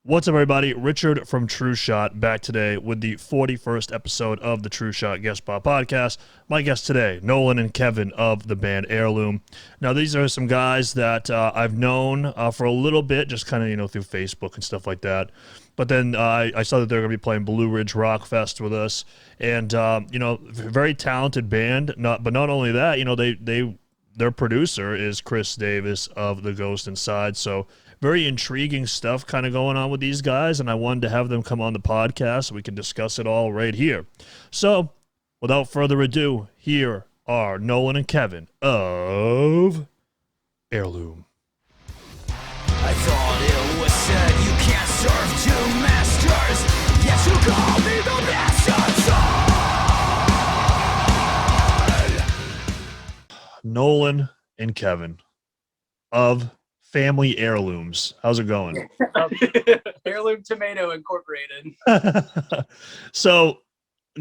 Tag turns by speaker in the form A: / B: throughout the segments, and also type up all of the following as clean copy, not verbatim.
A: What's up, everybody? Richard from TrueShot back today with the 41st episode of the TrueShot Guest Spot Podcast. My guests today, Nolan and Kevin of the band Heirloom. Now, these are some guys that I've known for a little bit, just kind of, through Facebook and stuff like that. But then I saw that they're going to be playing Blue Ridge Rock Fest with us. And, very talented band. But not only that, their producer is Chris Davis of The Ghost Inside. So very intriguing stuff kind of going on with these guys, and I wanted to have them come on the podcast so we can discuss it all right here. So, without further ado, here are Nolan and Kevin of Heirloom.
B: I thought it was said you can't serve two masters, yet you call me the master son.
A: Nolan and Kevin of Family Heirlooms. How's it going?
C: Heirloom Tomato Incorporated.
A: So,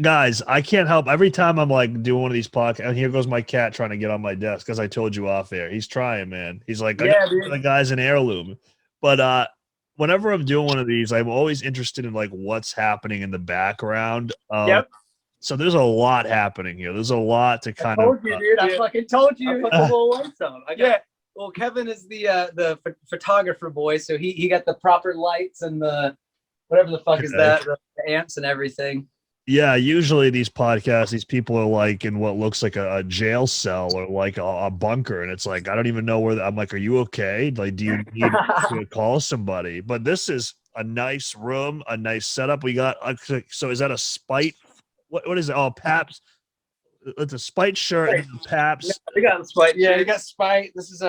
A: guys, I can't help. Every time I'm like doing one of these podcasts, and here goes my cat trying to get on my desk because I told you off air. He's trying, man. He's like,
C: Yeah,
A: the guys in Heirloom. But whenever I'm doing one of these, I'm always interested in like what's happening in the background.
C: Yep.
A: So there's a lot happening here. There's a lot to kind
C: I
A: of.
C: told you, dude. I fucking told you.
D: I put the little lights on.
C: Well, Kevin is the photographer boy, so he got the proper lights and the whatever the fuck is that, the amps and everything.
A: Yeah, usually these podcasts, these people are like in what looks like a jail cell or like a bunker, and it's like I don't even know where. I'm like, are you okay? Like, do you need to call somebody? But this is a nice room, a nice setup. We got. So is that a Spite? What is it? Oh, Paps. It's a Spite shirt and Paps.
D: Yeah, we got Spite.
C: Yeah, we got Spite. This is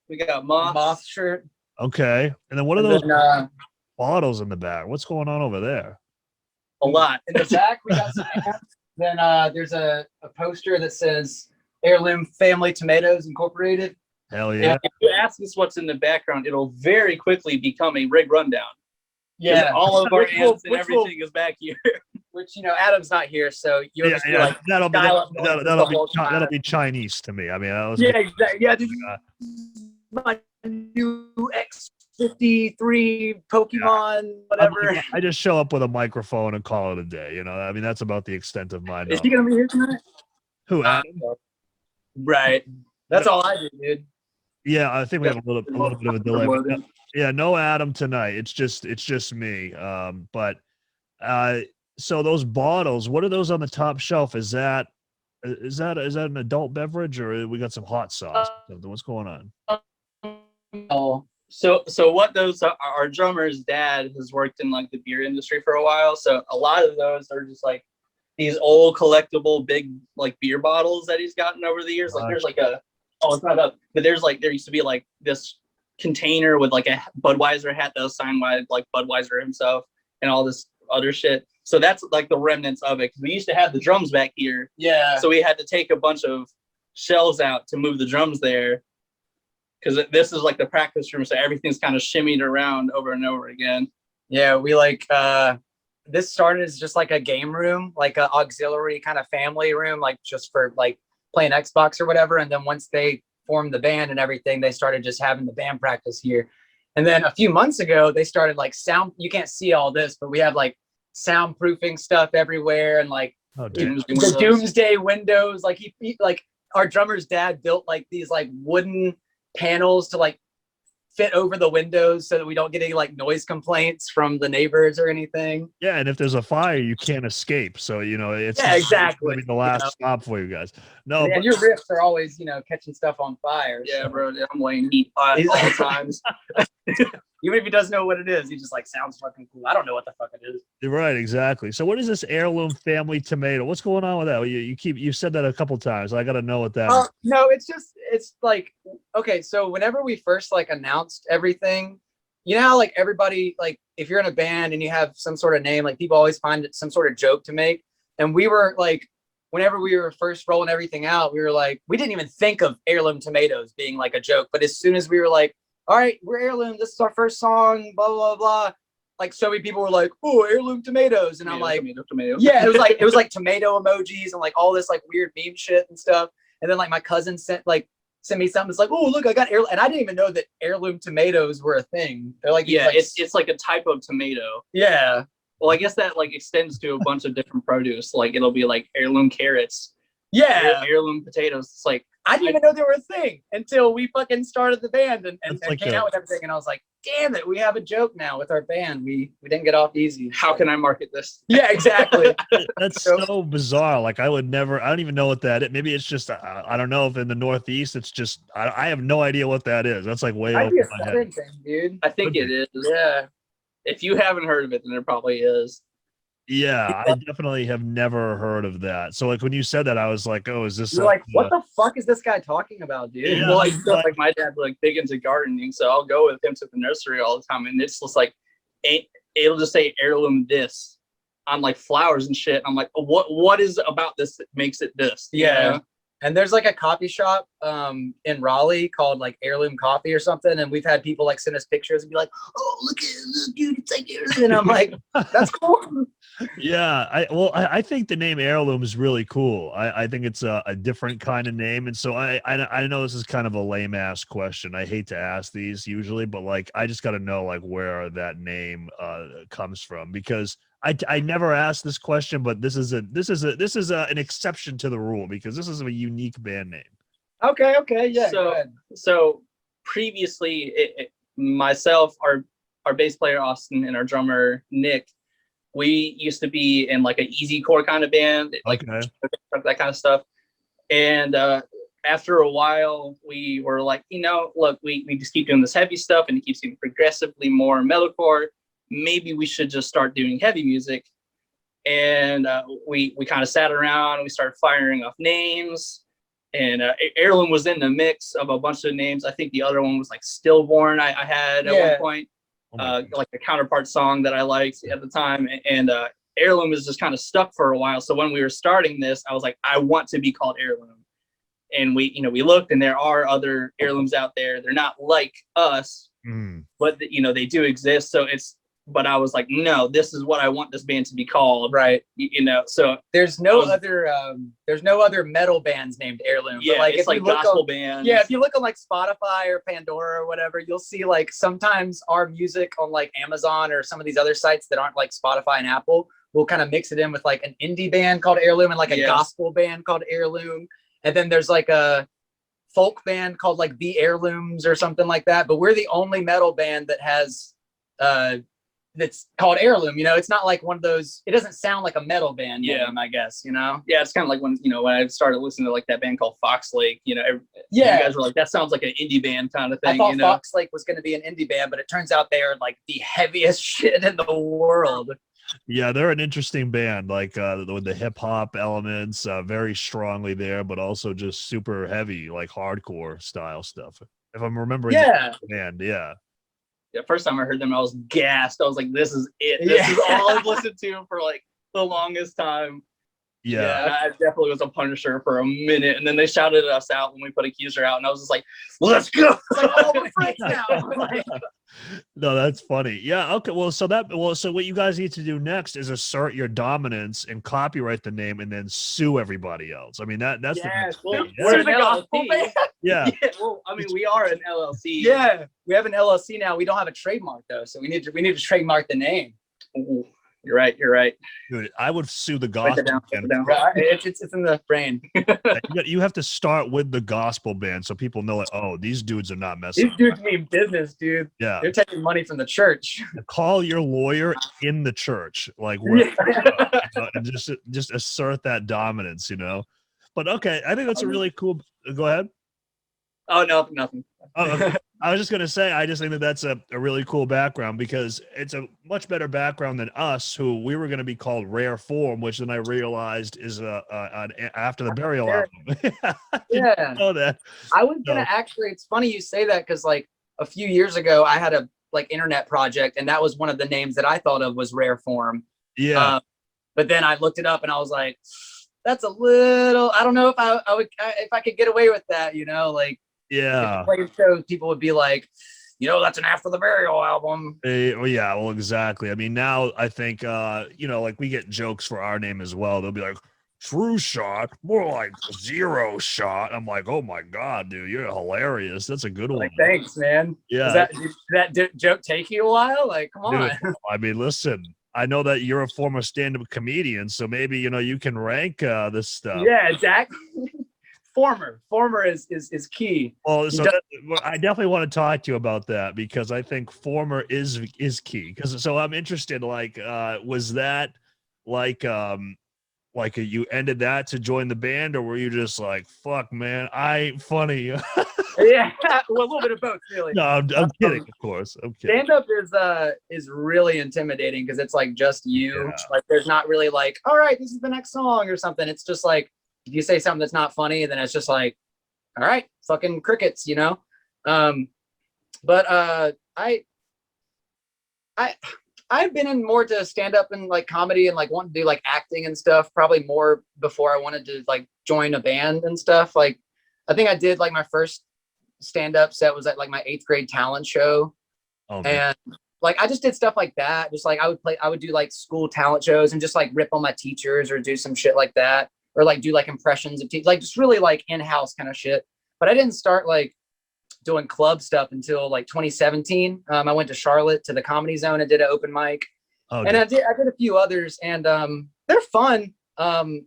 D: We got Moth
C: shirt.
A: Okay, and then what are those bottles in the back? What's going on over there?
D: a lot.
C: In the back, we got some amps. Then there's a poster that says Heirloom Family Tomatoes Incorporated.
A: Hell yeah!
D: If you ask us what's in the background, it'll very quickly become a rig rundown.
C: Yeah,
D: all of our
C: Which will-
D: amps and
C: which will-
D: everything is back here.
C: Which Adam's not here, so you'll just be like,
A: that'll
C: dial up
A: that'll
C: the whole
A: be
C: time.
A: Chinese to me. I mean, I was
C: Exactly. Yeah, this is my new X53 Pokemon, whatever.
A: I just show up with a microphone and call it a day. I mean, that's about the extent of my
C: Is
A: knowledge.
C: he gonna be here tonight?
A: Who? Adam?
D: Right.
C: That's all I do, dude.
A: Yeah, I think we have a little bit of a delay. But yeah, no Adam tonight. It's just me. So those bottles, what are those on the top shelf? Is that an adult beverage, or we got some hot sauce? What's going on?
C: Oh,
D: So what those are, our drummer's dad has worked in like the beer industry for a while. So a lot of those are just like these old collectible big like beer bottles that he's gotten over the years. Like there's like it's not up, but there used to be like this container with like a Budweiser hat that was signed by like Budweiser himself and all this other shit. So that's like the remnants of it. Cause we used to have the drums back here.
C: yeah.
D: So we had to take a bunch of shelves out to move the drums there. Cause this is like the practice room. So everything's kind of shimmied around over and over again.
C: Yeah, we like this started as just like a game room, like an auxiliary kind of family room, like just for like playing Xbox or whatever. And then once they formed the band and everything, they started just having the band practice here. And then a few months ago, they started like sound. You can't see all this, but we have like soundproofing stuff everywhere and like the doomsday windows. Like he like our drummer's dad built like these like wooden panels to like fit over the windows so that we don't get any like noise complaints from the neighbors or anything.
A: Yeah, and if there's a fire, you can't escape. So it's
C: exactly.
A: It's the last stop for you guys. No,
C: and your riffs are always catching stuff on fire.
D: Yeah,
C: so.
D: bro. I'm laying heat all the times.
C: Even if he doesn't know what it is, he just like sounds fucking cool. I don't know what the fuck it is.
A: You're right, exactly. So what is this Heirloom Family Tomato? What's going on with that? You said that a couple times. I got to know what that.
C: No, it's like, okay. So whenever we first like announced everything, how like everybody, like if you're in a band and you have some sort of name, like people always find it some sort of joke to make. And we were like, whenever we were first rolling everything out, we were like, we didn't even think of Heirloom Tomatoes being like a joke. But as soon as we were like, all right, we're Heirloom, this is our first song, blah, blah, blah. Like so many people were like, oh, Heirloom Tomatoes. And I'm like,
D: tomato.
C: yeah, it was like tomato emojis and like all this like weird meme shit and stuff. And then like my cousin sent like sent me something. It's like, oh, look, I got heirloom. And I didn't even know that heirloom tomatoes were a thing. They're like,
D: Yeah,
C: like,
D: it's like a type of tomato.
C: yeah.
D: Well, I guess that like extends to a bunch of different produce. Like it'll be like heirloom carrots,
C: Yeah.
D: heirloom potatoes. It's like
C: I didn't even know they were a thing until we fucking started the band and
A: like
C: came out with everything. And I was like, damn it, we have a joke now with our band. We didn't get off easy.
D: how can I market this?
C: Yeah, exactly.
A: That's so bizarre. Like I don't even know what that is. Maybe it's just, I don't know if in the Northeast, it's just, I have no idea what that is. That's like way
C: Might
A: over
C: be a
A: my head.
C: Southern thing, dude.
D: I think
A: Could
D: it is.
C: Yeah.
D: If you haven't heard of it, then it probably is.
A: Yeah, I definitely have never heard of that. So like when you said that, I was like, oh, is this
C: You're like, what the fuck is this guy talking about, dude?
A: Yeah.
D: Well, like my dad like big into gardening, so I'll go with him to the nursery all the time, and it's just like it'll just say heirloom this on like flowers and shit. I'm like, what is about this that makes it this?
C: Yeah.
D: You know?
C: And there's like a coffee shop in Raleigh called like Heirloom Coffee or something. And we've had people like send us pictures and be like, oh, look, dude, it's like heirloom. And I'm like, that's cool.
A: Yeah, I think the name Heirloom is really cool. I think it's a different kind of name, and so I know this is kind of a lame ass question. I hate to ask these usually, but like I just got to know like where that name comes from, because I never asked this question, but this is an exception to the rule because this is a unique band name.
C: Okay, yeah.
D: So previously, myself, our bass player Austin, and our drummer Nick, we used to be in like an easy core kind of band, like that kind of stuff. And after a while, we were like, look, we just keep doing this heavy stuff, and it keeps getting progressively more metalcore. Maybe we should just start doing heavy music. And we kind of sat around and we started firing off names. And Heirloom was in the mix of a bunch of names. I think the other one was like Stillborn I had at one point. Like a counterpart song that I liked at the time. And Heirloom is just kind of stuck for a while. So when we were starting this, I was like, I want to be called Heirloom. And we looked, and there are other heirlooms out there. They're not like us, but they do exist. So but I was like, no, this is what I want this band to be called. Right. So
C: there's no other metal bands named Heirloom.
D: Yeah.
C: But like,
D: it's
C: if
D: like
C: you look
D: gospel
C: on,
D: bands.
C: Yeah. If you look on like Spotify or Pandora or whatever, you'll see like sometimes our music on like Amazon or some of these other sites that aren't like Spotify and Apple will kind of mix it in with like an indie band called Heirloom and like a gospel band called Heirloom. And then there's like a folk band called like The Heirlooms or something like that. But we're the only metal band that has, that's called Heirloom. It's not like one of those, it doesn't sound like a metal band name, I guess. Yeah,
D: it's kind of like when I started listening to like that band called Fox Lake, you guys were like, that sounds like an indie band kind of thing.
C: I thought Fox Lake was going to be an indie band, but it turns out they are like the heaviest shit in the world.
A: Yeah, they're an interesting band, like with the hip hop elements very strongly there, but also just super heavy, like hardcore style stuff. If I'm remembering the band, yeah.
D: First time I heard them, I was gassed. I was like, this is it. This is all I've listened to for like the longest time.
A: Yeah.
D: I definitely was a Punisher for a minute. And then they shouted us out when we put Accuser out. And I was just like, let's go.
C: It's like, oh, we're friends now.
A: No, that's funny. Yeah. Okay. So what you guys need to do next is assert your dominance and copyright the name and then sue everybody else. I mean, that's the next thing.
D: We're an LLC.
A: Yeah.
D: Well, I mean, we are an LLC.
C: Yeah. We have an LLC now. We don't have a trademark though. So we need to trademark the name.
D: Ooh, you're right.
A: Dude, I would sue the gospel band.
C: It's in the brain.
A: You have to start with the gospel band so people know, like, oh, these dudes are not messing.
C: These dudes mean business, dude.
A: Yeah,
C: they're taking money from the church.
A: Call your lawyer in the church, like, and just assert that dominance, But okay, I think that's a really cool. Go ahead.
D: Oh no, nothing.
A: Oh, okay. I was just going to say, I just think that that's a really cool background because it's a much better background than us, who we were going to be called Rare Form, which then I realized is an After the Burial album.
C: Yeah.
A: Know that.
C: I was going to actually, it's funny you say that because like a few years ago, I had a like internet project and that was one of the names that I thought of was Rare Form.
A: Yeah.
C: But then I looked it up and I was like, that's a little, I don't know if if I could get away with that, like.
A: Yeah.
C: Shows, people would be like, that's an After the Burial album.
A: Yeah, well, exactly. I mean, now I think, like we get jokes for our name as well. They'll be like, True Shot, more like Zero Shot. I'm like, oh my god, dude, you're hilarious. That's a good one.
C: Like, thanks, man.
A: Yeah,
C: Did that joke take you a while? Like, come on.
A: dude, I mean, listen, I know that you're a former stand-up comedian, so maybe you can rank this stuff.
C: Yeah, exactly. Former is key.
A: Well, so I definitely want to talk to you about that because I think former is key. Because so I'm interested. Like, was that like you ended that to join the band, or were you just like, fuck, man, I ain't funny?
C: Yeah, well, a little bit of both, really.
A: No, I'm kidding, of course. I'm kidding.
C: Stand up is really intimidating because it's like just you.
A: Yeah.
C: Like, there's not really like, all right, this is the next song or something. It's just like, if you say something that's not funny, then it's just like, all right, fucking crickets, you know? But I've been in more to stand up and like comedy and like wanting to do like acting and stuff, probably more before I wanted to like join a band and stuff. Like, I think I did like my first stand up set was at like my 8th grade talent show.
A: Oh,
C: and like, I just did stuff like that. Just like I would do like school talent shows and just like rip on my teachers or do some shit like that. Or like do like impressions of teachers, like just really like in-house kind of shit. But I didn't start like doing club stuff until like 2017. I went to Charlotte to the Comedy Zone and did an open mic.
A: Oh,
C: and I did a few others, and they're fun. I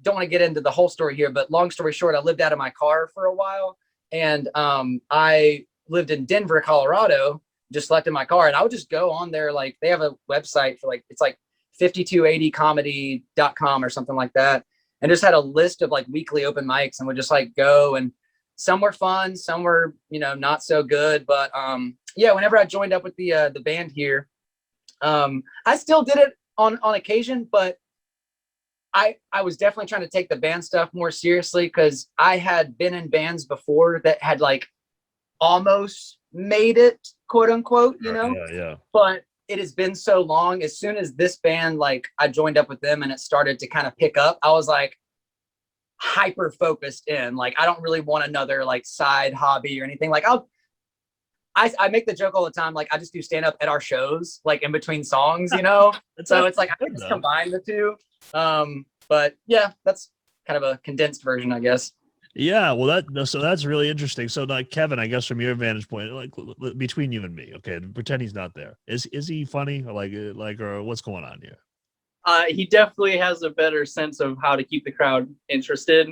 C: don't want to get into the whole story here, but long story short, I lived out of my car for a while, and I lived in Denver, Colorado, just left in my car, and I would just go on there. Like, they have a website for like, it's like 5280comedy.com or something like that, and just had a list of like weekly open mics, and would just like go, and some were fun, some were, not so good, but yeah, whenever I joined up with the band here, I still did it on occasion, but I was definitely trying to take the band stuff more seriously, because I had been in bands before that had like almost made it, quote unquote,
A: yeah.
C: But it has been so long. As soon as this band, like, I joined up with them and it started to kind of pick up, I was like hyper focused in. Like, I don't really want another like side hobby or anything. Like, I make the joke all the time, like, I just do stand up at our shows, like in between songs, so it's like I can just combine the two. But yeah, that's kind of a condensed version, I guess.
A: Yeah, well, that's really interesting. So, like, Kevin, I guess from your vantage point, like between you and me, okay, pretend he's not there. Is he funny, or or what's going on here?
D: He definitely has a better sense of how to keep the crowd interested.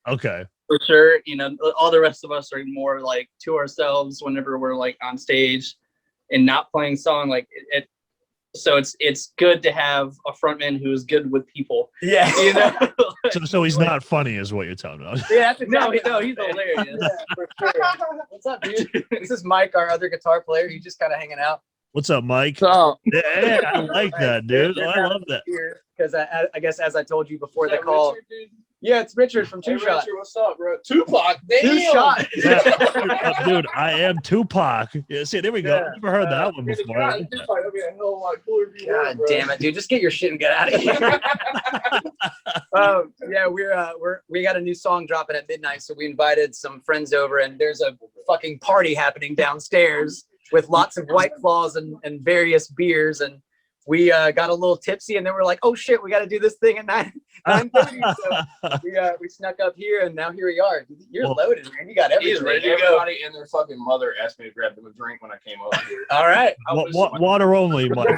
A: Okay,
D: for sure. All the rest of us are more like to ourselves whenever we're like on stage and not playing song. Like it so it's good to have a frontman who is good with people.
C: Yeah,
A: so he's not funny, is what you're telling me.
C: Yeah, no, he's hilarious. Yeah, for sure. What's up, dude? This is Mike, our other guitar player. He's just kind of hanging out.
A: What's up, Mike?
C: So,
A: yeah, I like that, dude. I love that.
C: Because I guess, as I told you before the call, Richard, yeah, it's Richard from TrueShot.
E: Richard, what's up, bro? Tupac, damn.
C: TrueShot.
A: Yeah. Dude, I am Tupac. Yeah, see, there we go. I've never heard that one before.
C: God damn it, dude! Just get your shit and get out of here. Yeah, we got a new song dropping at midnight, so we invited some friends over, and there's a fucking party happening downstairs with lots of White Claws and various beers, and we got a little tipsy, and then we're like, oh shit, we got to do this thing at 9:30. So we snuck up here, and now here we are. You're loaded, man. You got everything.
E: Everybody and their fucking mother asked me to grab them a drink when I came over here.
C: All right.
A: Water only, Mike.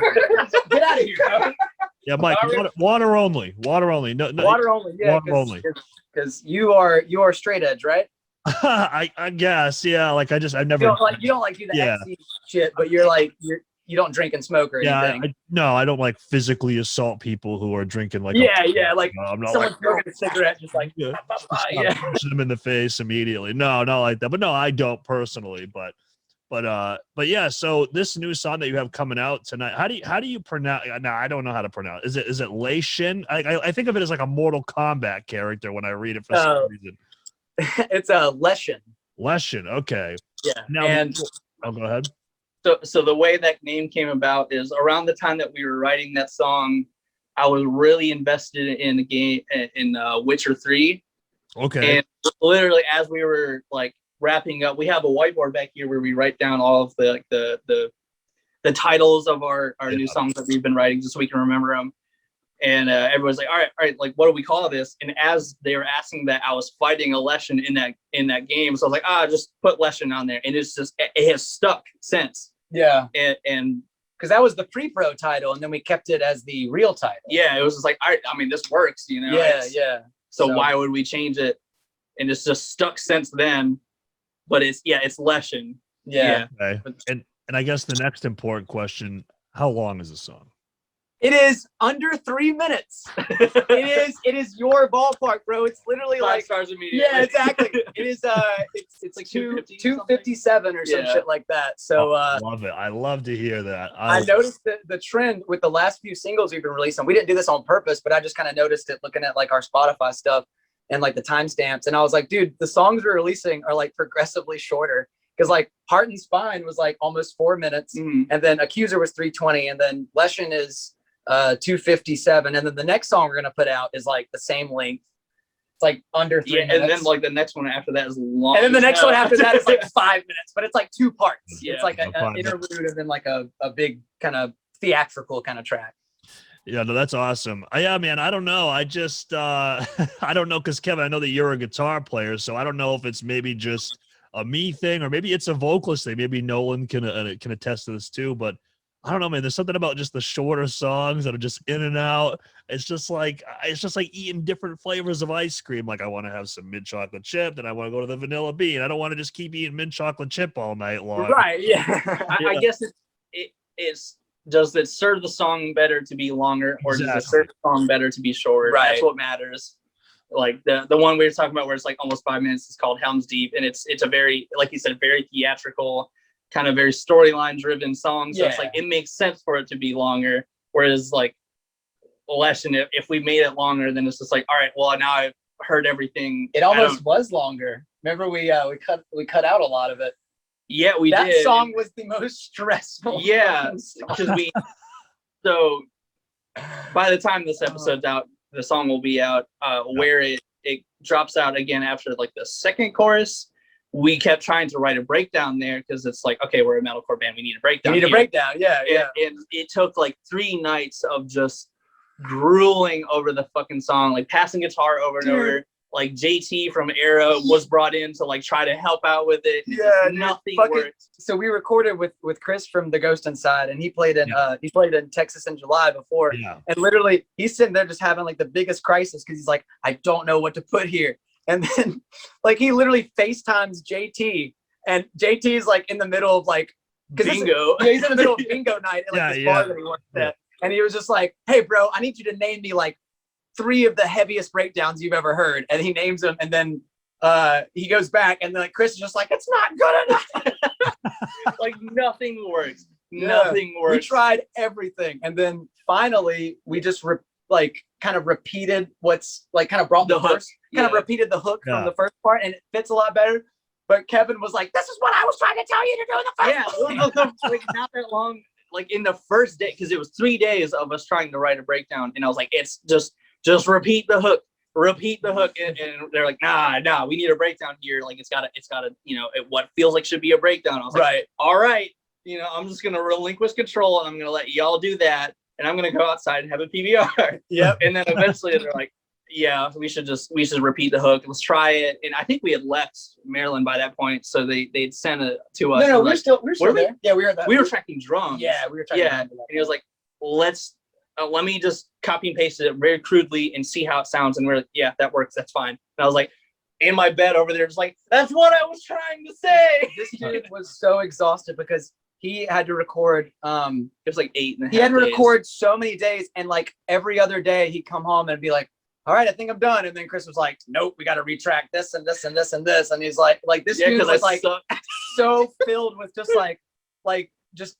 C: Get out of here, bro.
A: Yeah, Mike. Water only. Water only. No,
C: water only. Yeah, water only. Because you are straight edge, right?
A: I guess, yeah. Like, I've never.
C: You don't like do the XC shit, but you don't drink and smoke or anything.
A: I don't like physically assault people who are drinking like.
C: Like
A: I'm not
C: someone smoking a cigarette, just like
A: pushing them in the face immediately. No, not like that. But no, I don't personally. But yeah. So this new song that you have coming out tonight, how do you pronounce? No, I don't know how to pronounce. Is it Lei Shin? I think of it as like a Mortal Kombat character when I read it for some reason.
C: It's a Leshin.
A: Leshin, okay.
C: Yeah.
A: Now, go ahead.
D: So the way that name came about is around the time that we were writing that song, I was really invested in the game in Witcher 3.
A: Okay.
D: And literally as we were like wrapping up, we have a whiteboard back here where we write down all of the titles of our new songs that we've been writing just so we can remember them. And everyone's like, all right, like, what do we call this? And as they were asking that, I was fighting a lesson in that game. So I was like, just put lesson on there. And it's just, it has stuck since.
C: Yeah.
D: And
C: because that was the pre-pro title, and then we kept it as the real title.
D: yeah, it was just like, I mean, this works, you know?
C: Yeah.
D: So why would we change it? And it's just stuck since then. But it's lesson.
C: Yeah.
A: Okay. And I guess the next important question, how long is the song?
C: It is under 3 minutes. It is your ballpark, bro. It's literally
D: 5
C: like
D: stars immediately.
C: yeah, exactly. It is it's
D: like
C: 257 or some
D: Yeah.
C: shit like that. So
A: I love it. I love to hear that.
C: I noticed the trend with the last few singles we've been releasing. We didn't do this on purpose, but I just kind of noticed it looking at like our Spotify stuff and like the timestamps. And I was like, dude, the songs we're releasing are like progressively shorter. Because like Heart and Spine was like almost 4 minutes, and then Accuser was 320, and then Lesson is 257, and then the next song we're gonna put out is like the same length. It's like under 3 minutes.
D: And then like the next one after that is long.
C: And then the next one after that is like 5 minutes, but it's like 2 parts.
D: Yeah.
C: It's like an interlude and then like a big kind of theatrical kind of track.
A: Yeah, no, that's awesome. Yeah, man, I don't know. I just, I don't know, because Kevin, I know that you're a guitar player, so I don't know if it's maybe just a me thing or maybe it's a vocalist thing. Maybe Nolan can attest to this too, but I don't know, man. There's something about just the shorter songs that are just in and out. It's just like eating different flavors of ice cream. Like I want to have some mint chocolate chip, then I want to go to the vanilla bean. I don't want to just keep eating mint chocolate chip all night long.
C: Right? Yeah.
D: I guess it's does it serve the song better to be longer, or does it serve the song better to be shorter?
C: Right.
D: That's what matters. Like the one we were talking about where it's like almost 5 minutes is called Helms Deep, and it's a very, like you said, very theatrical, kind of very storyline driven song. So it's like it makes sense for it to be longer. Whereas like Lesson, if we made it longer, then it's just like, all right, well now I've heard everything.
C: It almost was longer. Remember we cut out a lot of it.
D: Yeah, we did.
C: That song was the most stressful.
D: Yeah, because so by the time this episode's out, the song will be out. Where it drops out again after like the second chorus. We kept trying to write a breakdown there because it's like, okay, we're a metalcore band. We need a breakdown.
C: We need a breakdown. Yeah.
D: And it took like 3 nights of just grueling over the fucking song, like passing guitar over and over. Like JT from Era was brought in to like try to help out with it.
C: Yeah,
D: nothing worked.
C: So we recorded with Chris from The Ghost Inside, and he played in Texas in July before. Yeah. And literally he's sitting there just having like the biggest crisis because he's like, I don't know what to put here. And then like he literally FaceTimes JT, and JT is like in the middle of like
D: bingo.
C: He's in the middle of bingo night at like this bar that he worked at. And he was just like, hey bro, I need you to name me like 3 of the heaviest breakdowns you've ever heard. And he names them, and then he goes back, and then like Chris is just like, it's not good enough.
D: Like nothing works. Nothing works.
C: We tried everything, and then finally we just kind of repeated what's like kind of brought the hook, repeated the hook from the first part, and it fits a lot better. But Kevin was like, this is what I was trying to tell you to do in the first
D: place. Like not that long, like in the first day, because it was 3 days of us trying to write a breakdown, and I was like, it's just repeat the hook, and they're like, nah, we need a breakdown here. Like it's gotta, what feels like should be a breakdown. I was like, all right, I'm just gonna relinquish control, and I'm gonna let y'all do that, and I'm gonna go outside and have a PBR.
C: Yep.
D: And then eventually they're like, yeah, we should repeat the hook. Let's try it. And I think we had left Maryland by that point, so they'd sent it to us.
C: No, we're still there. Yeah, we were there.
D: We were tracking drums.
C: Yeah, we were tracking drums.
D: And he was like, let me just copy and paste it very crudely and see how it sounds. And we're like, yeah, that works. That's fine. And I was like, in my bed over there, just like, that's what I was trying to say.
C: This dude was so exhausted because he had to record.
D: It was like 8.5
C: He had to record so many days, and like every other day he'd come home and be like, all right, I think I'm done. And then Chris was like, nope, we got to retract this and this and this and this. And he's like this dude was like so filled with just just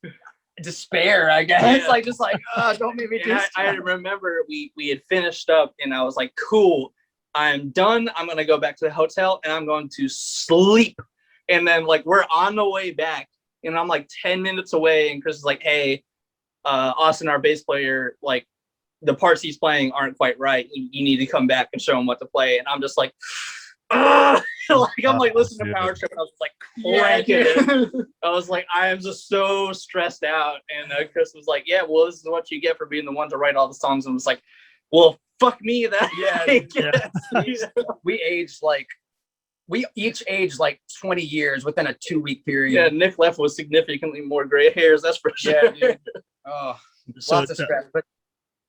C: despair, I guess.
D: Yeah.
C: Don't make me do
D: this. I remember we had finished up, and I was like, cool, I'm done. I'm going to go back to the hotel, and I'm going to sleep. And then like we're on the way back, and I'm like 10 minutes away, and Chris is like, hey, Austin, our bass player, like the parts he's playing aren't quite right. You need to come back and show him what to play. And I'm just like, I'm like listening to Power Trip. I was like, I was like, I am just so stressed out. And Chris was like, yeah, well, this is what you get for being the one to write all the songs. And I was like, Well, fuck me, that
C: we aged like we each aged like 20 years within a 2-week period.
D: Yeah, Nick left with significantly more gray hairs, that's for sure.
C: Yeah, dude. Oh,
A: So
C: lots of stress. But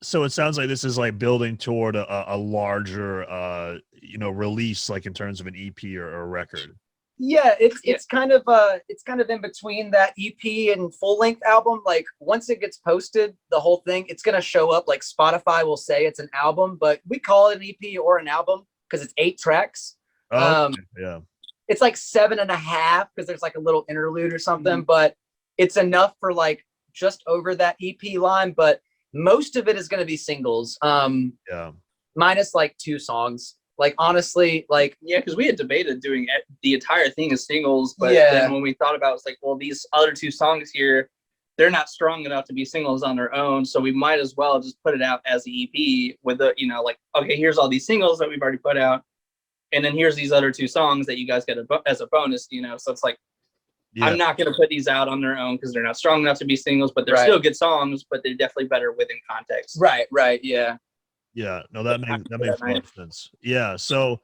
A: So it sounds like this is like building toward a larger, release, like in terms of an EP or a record.
C: yeah, it's kind of in between that EP and full length album. Like once it gets posted, the whole thing, it's gonna show up. Like Spotify will say it's an album, but we call it an EP or an album because it's 8 tracks.
A: Oh, okay. Yeah.
C: It's like 7.5 because there's like a little interlude or something, but it's enough for like just over that EP line. But most of it is going to be singles, minus like 2 songs. Like honestly, like
D: yeah, because we had debated doing the entire thing as singles, but then when we thought about it, it's like, well, these other 2 songs here, they're not strong enough to be singles on their own, so we might as well just put it out as the EP with the, like, okay, here's all these singles that we've already put out, and then here's these other 2 songs that you guys get as a bonus, so it's like, I'm not going to put these out on their own because they're not strong enough to be singles, but they're still good songs, but they're definitely better within context.
C: Right, yeah.
A: Yeah, no, that makes a lot of sense. Yeah, so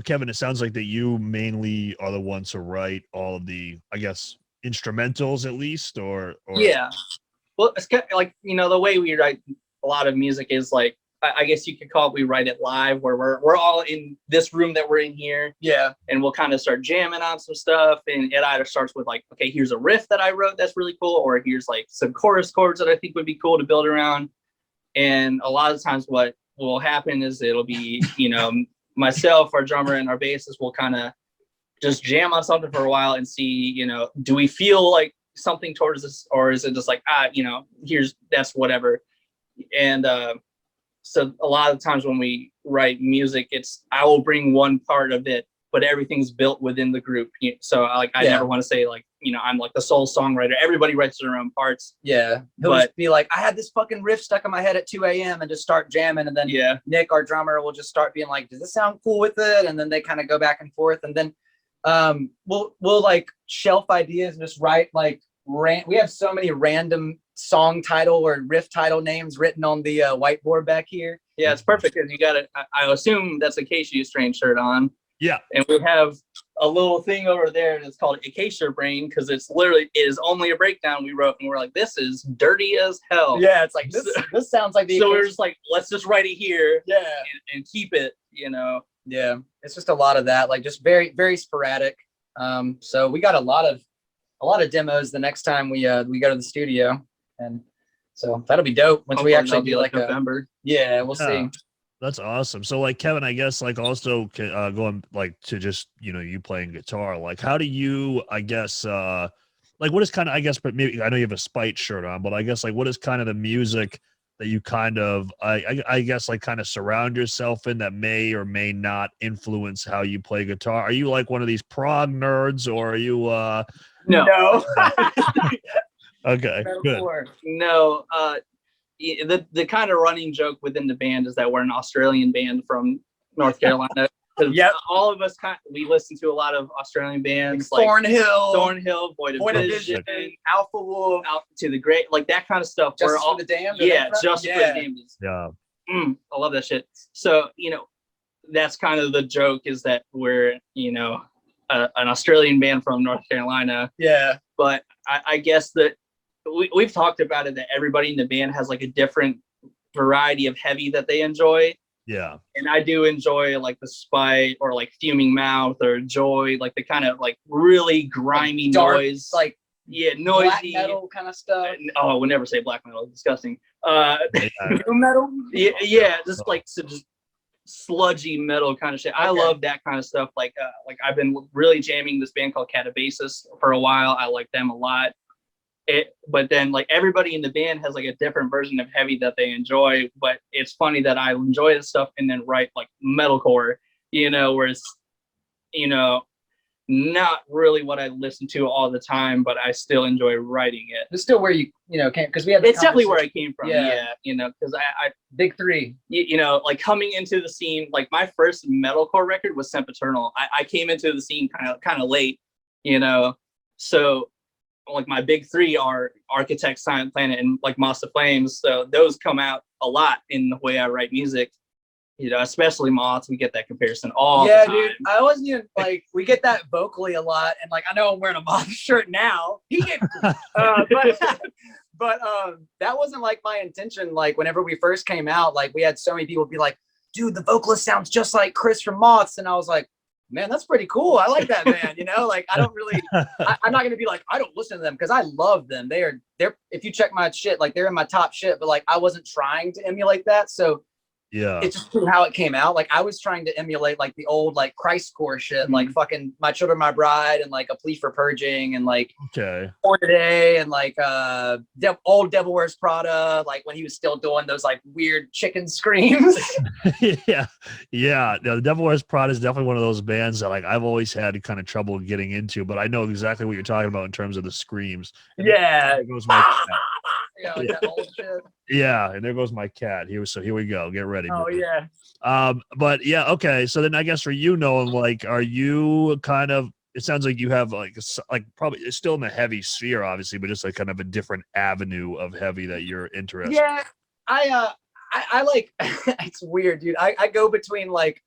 A: Kevin, it sounds like that you mainly are the ones to write all of the, I guess, instrumentals at least, or
D: yeah. Well, it's kind of like, the way we write a lot of music is like, I guess you could call it, we write it live, where we're all in this room that we're in here.
C: Yeah.
D: And we'll kind of start jamming on some stuff. And it either starts with like, okay, here's a riff that I wrote that's really cool, or here's like some chorus chords that I think would be cool to build around. And a lot of times what will happen is it'll be, myself, our drummer, and our bassist will kind of just jam on something for a while and see, do we feel like something towards this, or is it just like, that's whatever. And, so a lot of times when we write music, I will bring one part of it, but everything's built within the group. So I never want to say like, I'm like the sole songwriter. Everybody writes their own parts.
C: Yeah. He'll just be like, I had this fucking riff stuck in my head at 2 a.m. and just start jamming. And then Nick, our drummer, will just start being like, does this sound cool with it? And then they kind of go back and forth. And then we'll like shelf ideas and just write like, we have so many random song title or riff title names written on the whiteboard back here.
D: Yeah, it's perfect because you got it. I assume that's a Acacia Strain shirt on.
A: Yeah.
D: And we have a little thing over there that's called Acacia Brain because it is only a breakdown we wrote, and we're like, this is dirty as hell.
C: Yeah, it's like this sounds like the.
D: So we're just like, let's just write it here.
C: Yeah.
D: And keep it.
C: Yeah, it's just a lot of that, like just very very sporadic. So we got a lot of demos the next time we go to the studio. And so that'll be dope once we actually do like
D: November.
C: We'll see.
A: That's awesome. So like Kevin, I guess like also going like to just, you playing guitar, like how do you, I guess, like what is kind of, I guess, but maybe I know you have a Spite shirt on, but I guess like what is kind of the music that you kind of, I guess like kind of surround yourself in that may or may not influence how you play guitar? Are you like one of these prog nerds, or are you,
D: No.
A: Okay, good.
D: No, the kind of running joke within the band is that we're an Australian band from North Carolina.
C: Yeah,
D: all of us we listen to a lot of Australian bands
C: like
D: Thornhill, Boy
C: Division, Alpha Wolf,
D: Out to the Great, like that kind of stuff.
C: Justice for the Damned.
D: Justice for the Damned.
A: Yeah,
D: I love that shit. So that's kind of the joke, is that we're an Australian band from North Carolina.
C: Yeah,
D: but I guess that we've talked about it, that everybody in the band has like a different variety of heavy that they enjoy.
A: Yeah.
D: And I do enjoy like the Spite or like Fuming Mouth or Joy, like the kind of like really grimy
C: dark,
D: noise.
C: like
D: noisy
C: black metal kind of stuff.
D: Oh, I would never say black metal. Disgusting.
C: Metal?
D: Yeah, just like just sludgy metal kind of shit. I love that kind of stuff. Like I've been really jamming this band called Catabasis for a while. I like them a lot. But then like everybody in the band has like a different version of heavy that they enjoy. But it's funny that I enjoy this stuff and then write like metalcore, where it's, not really what I listen to all the time, but I still enjoy writing it.
C: It's still where you came, because we had.
D: It's definitely where I came from. Yeah, because I
C: big three.
D: Like coming into the scene, like my first metalcore record was Sempiternal. I came into the scene kind of late, so. Like my big three are Architect, Silent Planet, and like Moss of Flames. So those come out a lot in the way I write music. You know, especially Moths, we get that comparison all the
C: Yeah,
D: time.
C: dude. I wasn't even like we get that vocally a lot, and like I know I'm wearing a Moth shirt now. He gave it to me. But that wasn't like my intention. Like whenever we first came out, like we had so many people be like, "Dude, the vocalist sounds just like Chris from Moths," and I was like, "Man, that's pretty cool. I like that band." You know, like I don't really. I'm not gonna be like I don't listen to them because I love them. They're if you check my shit, like they're in my top shit. But like I wasn't trying to emulate that, so.
A: Yeah,
C: It's just how it came out. Like I was trying to emulate like the old like Christcore shit, like fucking My Children, My Bride, and like A Plea for Purging, and like For Today, and like old Devil Wears Prada, like when he was still doing those like weird chicken screams.
A: yeah. The Devil Wears Prada is definitely one of those bands that like I've always had kind of trouble getting into, but I know exactly what you're talking about in terms of the screams. And
C: yeah,
A: there goes my cat.
C: you know, like that old shit.
A: Yeah, and there goes my cat. Here we go. Get ready.
C: Oh
A: dude.
C: yeah.
A: But yeah, okay. So then I guess for you, Nolan, like, are you kind of? It sounds like you have like probably it's still in the heavy sphere, obviously, but just like kind of a different avenue of heavy that you're interested.
C: Yeah, I like. It's weird, dude. I go between like,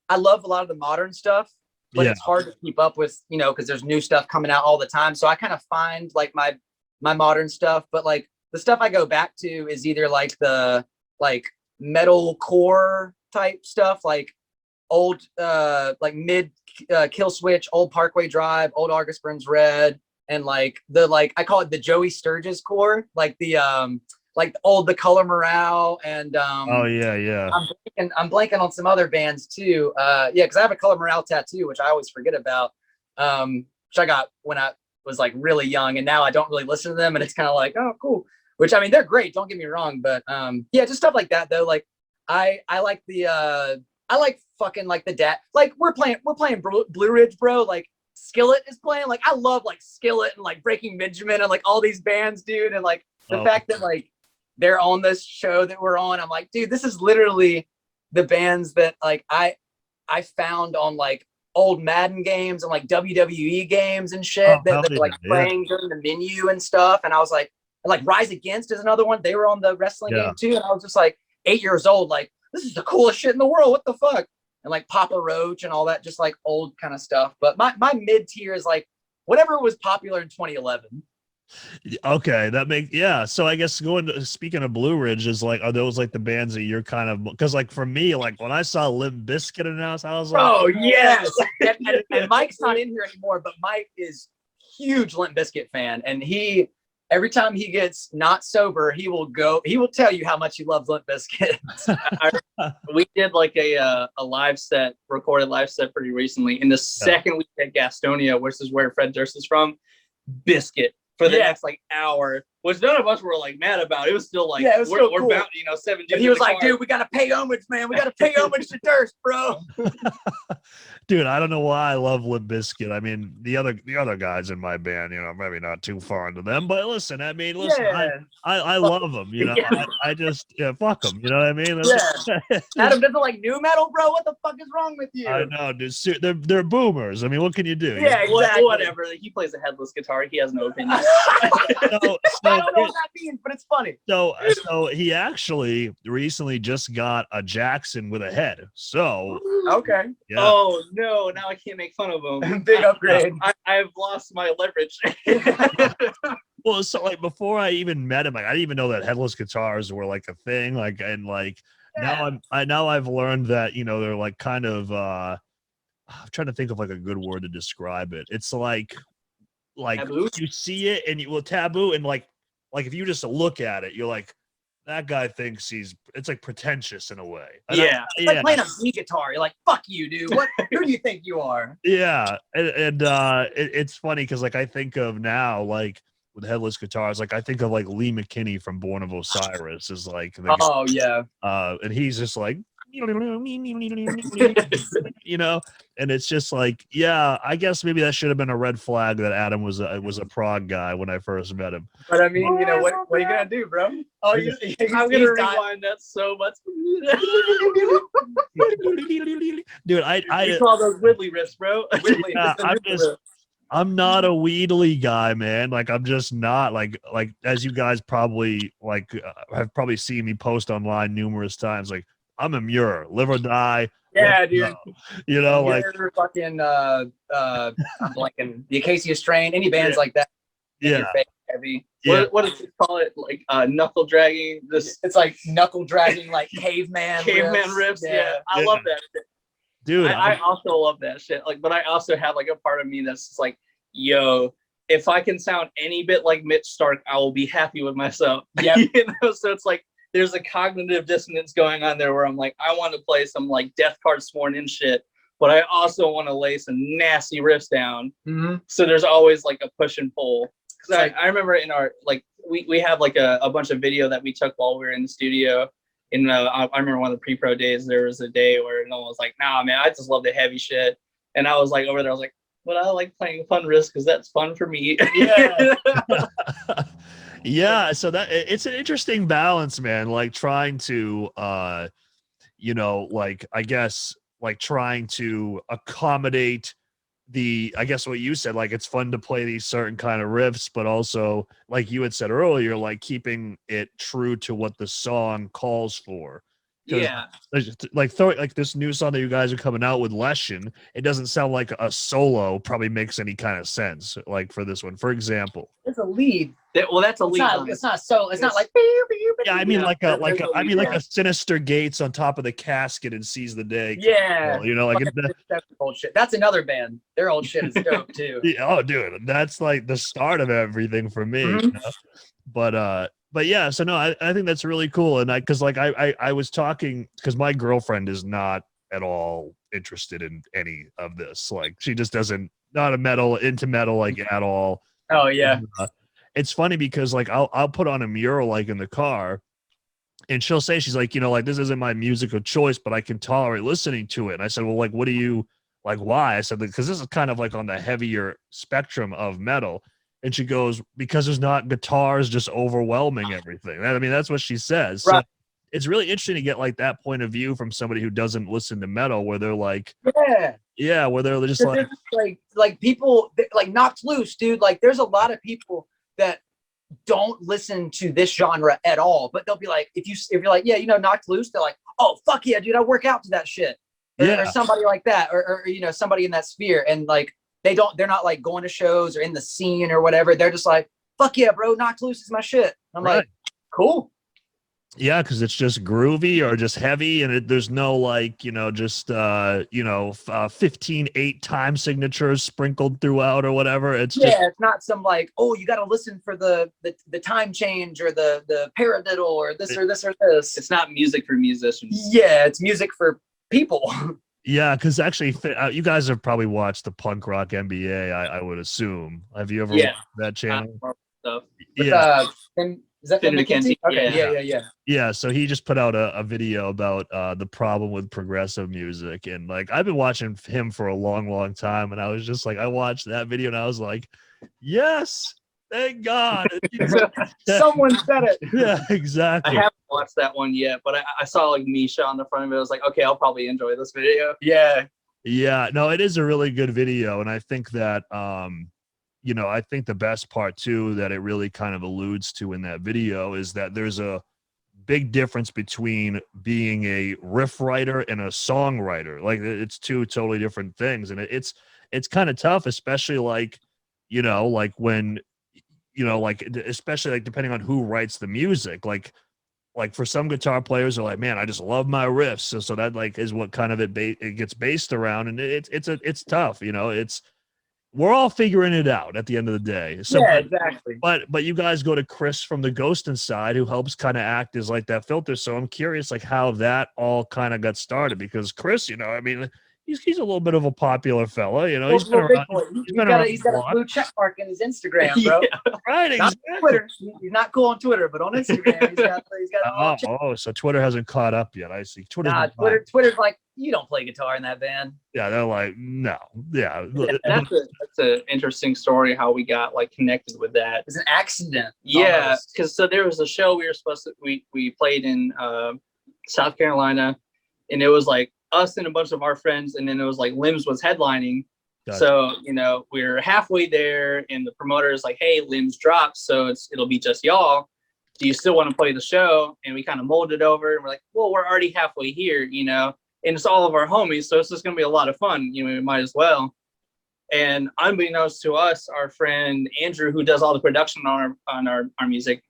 C: I love a lot of the modern stuff, but it's hard to keep up with, you know, because there's new stuff coming out all the time. So I kind of find like my modern stuff, but like the stuff I go back to is either like the like metalcore type stuff, like old like mid Kill Switch, old Parkway Drive, old August Burns Red, and like the like I call it the Joey Sturgis core, like the old The Color Morale, and
A: oh yeah.
C: I'm blanking on some other bands too. Yeah, because I have a Color Morale tattoo, which I always forget about, which I got when I was like really young, and now I don't really listen to them, and it's kind of like, oh cool, which I mean they're great, don't get me wrong, but yeah, just stuff like that though. Like I like the I like fucking like the like we're playing Blue Ridge, bro. Like Skillet is playing. Like I love like Skillet and like Breaking Benjamin and like all these bands, dude. And like the fact that like they're on this show that we're on, I'm like, dude, this is literally the bands that like I found on like old Madden games and like WWE games and shit that they're like playing during the menu and stuff. And I was like Rise Against is another one. They were on the wrestling game too. And I was just like 8 years old, like, this is the coolest shit in the world. What the fuck? And like Papa Roach and all that, just like old kind of stuff. But my mid tier is like whatever was popular in 2011.
A: Okay, that makes So I guess speaking of Blue Ridge, is like, are those like the bands that you're kind of, because like for me, like when I saw Limp Bizkit announced, I was like,
C: oh yes. and Mike's not in here anymore, but Mike is huge Limp Bizkit fan, and every time he gets not sober, he will tell you how much he loves Limp Bizkit.
D: We did like a recorded live set pretty recently. In the second week at Gastonia, which is where Fred Durst is from, Bizkit for the next like hour, which none of us were like mad about. It was still like, we're cool. About, 7 dudes.
C: He was like, dude, we got to pay homage, man. We got to pay homage to Durst, bro.
A: Dude, I don't know why I love Limp Bizkit. I mean, the other guys in my band, maybe not too fond of them, but listen, I I love them, I just, fuck them, you know what I mean?
C: Adam doesn't like new metal, bro. What the fuck is wrong with you?
A: I know, dude. They're boomers. I mean, what can you do?
C: Yeah, exactly.
D: Whatever. He plays a headless guitar. He has no opinion.
C: I don't know what that means, but it's funny.
A: So he actually recently just got a Jackson with a head. So
C: okay.
A: Yeah.
D: Oh no! Now I can't make fun of him.
C: Big upgrade.
D: I've lost my leverage.
A: Well, so like before I even met him, like I didn't even know that headless guitars were like a thing. Like now I've learned that they're like kind of. I'm trying to think of like a good word to describe it. It's like taboo? You see it and taboo, and like if you just look at it, you're like, that guy thinks it's like pretentious in a way.
C: It's like playing a B guitar. You're like, fuck you, dude. Who do you think you are?
A: Yeah. And it's funny because like I think of now, like with headless guitars, like I think of like Lee McKinney from Born of Osiris is like, and he's just like, and it's just like, I guess maybe that should have been a red flag that Adam was a prog guy when I first met him.
C: But I mean, what are you gonna do, bro? Oh,
D: I'm gonna rewind that so much.
A: Dude, I
D: call those Whitley riffs, bro.
A: I'm not a Wheatley guy, man. Like I'm just not like as you guys probably have probably seen me post online numerous times. Like I'm a Muir, live or die.
C: Yeah,
A: let's
C: dude.
A: go. You know, like
C: You're fucking I'm blanking the Acacia Strain, any bands like that.
A: yeah,
C: Your face heavy.
A: yeah.
D: What does it call it? Like knuckle dragging. This
C: It's like knuckle dragging, like caveman
D: riffs. Yeah, I love that shit.
A: Dude,
D: I also love that shit. Like, but I also have like a part of me that's just like, yo, if I can sound any bit like Mitch Stark, I will be happy with myself.
C: Yeah.
D: You know, so it's like there's a cognitive dissonance going on there where I'm like, I want to play some like Death Card Sworn in shit, but I also want to lay some nasty riffs down.
C: Mm-hmm.
D: So there's always like a push and pull. Because
C: Like,
D: I remember in our like we have like a bunch of video that we took while we were in the studio. I remember one of the pre-pro days, there was a day where no one was like, nah, man, I just love the heavy shit. And I was like over there, I was like, but I like playing fun riffs because that's fun for me.
C: yeah.
A: yeah, so that it's an interesting balance, man. Like trying to you know, like I guess like trying to accommodate I guess what you said, like it's fun to play these certain kind of riffs, but also like you had said earlier, like keeping it true to what the song calls for.
D: Yeah.
A: Like this new song that you guys are coming out with, Lesson, it doesn't sound like a solo probably makes any kind of sense. Like for this one, for example.
C: It's a lead.
D: Well, that's a lead.
C: It's not so. It's not like.
A: Yeah, I mean like
D: a
A: a Sinister Gates on top of the casket and Seize the Day.
C: Yeah.
A: You know, like
C: that's old shit. That's another band. Their old shit is dope too.
A: yeah, oh, dude, that's like the start of everything for me.
C: Mhm.
A: You know? But yeah, so no, I think that's really cool. And because like I was talking because my girlfriend is not at all interested in any of this. Like she just doesn't not into metal like at all.
C: Oh yeah.
A: And, it's funny because like I'll put on a mural like in the car, and she'll say she's like, you know, like this isn't my music of choice, but I can tolerate listening to it. And I said, well, like, what do you like? Why? I said because this is kind of like on the heavier spectrum of metal. And she goes, because there's not guitars just overwhelming everything. I mean, that's what she says.
C: Right.
A: So it's really interesting to get like that point of view from somebody who doesn't listen to metal, where they're like,
C: Yeah.
A: where they're just
C: There's like people like Knocked Loose, dude. Like there's a lot of people that don't listen to this genre at all, but they'll be like, if you're like, yeah, you know, Knocked Loose, they're like, oh fuck yeah, dude, I work out to that shit. Or somebody like that, or you know, somebody in that sphere, and like they're not like going to shows or in the scene or whatever. They're just like, fuck yeah, bro, Knocked Loose is my shit. I'm like, cool.
A: Yeah, because it's just groovy or just heavy, and there's no like, you know, just 15 8-time signatures sprinkled throughout or whatever. It's
C: it's not some like, oh, you got to listen for the time change or the paradiddle or this or this or this.
D: It's not music for musicians.
C: Yeah, it's music for people.
A: Yeah, because actually, you guys have probably watched the Punk Rock NBA. I would assume. Have you ever watched that channel?
D: Stuff.
A: Yeah.
C: Is that Finn McKenzie? Okay,
D: Yeah.
A: Yeah, so he just put out a video about the problem with progressive music, and like I've been watching him for a long time, and I was just like, I watched that video and I was like, yes, thank God.
C: Someone said it.
A: Yeah, exactly.
D: I haven't watched that one yet, but I saw like Misha on the front of it. I was like, okay, I'll probably enjoy this video.
A: Yeah, no, it is a really good video, and I think that you know, I think the best part too that it really kind of alludes to in that video is that there's a big difference between being a riff writer and a songwriter. Like it's two totally different things, and it's kind of tough, especially like, you know, like when, you know, like especially like depending on who writes the music. Like for some guitar players are like, man, I just love my riffs, so that like is what kind of it gets based around, and it's tough, you know. We're all figuring it out at the end of the day. So,
C: yeah, exactly.
A: But you guys go to Chris from the Ghost Inside, who helps kind of act as like that filter. So I'm curious, like how that all kind of got started, because Chris, you know, I mean, he's a little bit of a popular fella, you know. He's been around.
C: He's got a blue check mark in his Instagram, bro.
A: Right,
C: not
A: exactly.
C: Twitter. He's not cool on Twitter, but on Instagram, he's got.
A: So Twitter hasn't caught up yet. I see.
C: Twitter's like, you don't play guitar in that band.
A: Yeah, they're like, no, yeah.
D: That's an interesting story how we got like connected with that.
C: It's an accident.
D: Yeah, because so there was a show we were supposed to we played in South Carolina, and it was like us and a bunch of our friends, and then it was like Limbs was headlining,
A: Gotcha.
D: So, you know, we're halfway there and the promoter is like, hey, Limbs dropped, so it'll be just y'all. Do you still want to play the show? And we kind of molded over and we're like, well, we're already halfway here, you know, and it's all of our homies, so it's just gonna be a lot of fun, you know, we might as well. And unbeknownst to us, our friend Andrew, who does all the production on our music,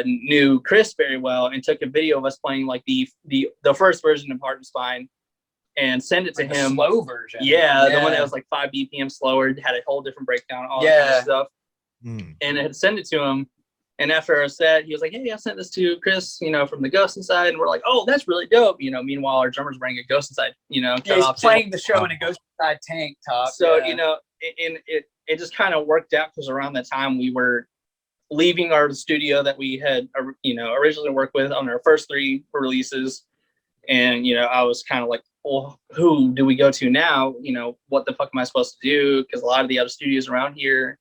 D: knew Chris very well and took a video of us playing like the first version of Heart and Spine and send it to
C: Like
D: him.
C: the slow version.
D: Yeah, the one that was like 5 BPM slower, had a whole different breakdown, all that kind of stuff. And I had sent it to him. And after our set, he was like, hey, I sent this to Chris, you know, from the Ghost Inside. And we're like, oh, that's really dope. You know, meanwhile, our drummer's wearing a Ghost Inside, you know.
C: Yeah, he's playing the show in a Ghost Inside tank top.
D: So, you know, and it just kind of worked out because around that time we were leaving our studio that we had, you know, originally worked with on our first 3 releases. And, you know, I was kind of like, well, who do we go to now? You know, what the fuck am I supposed to do? Because a lot of the other studios around here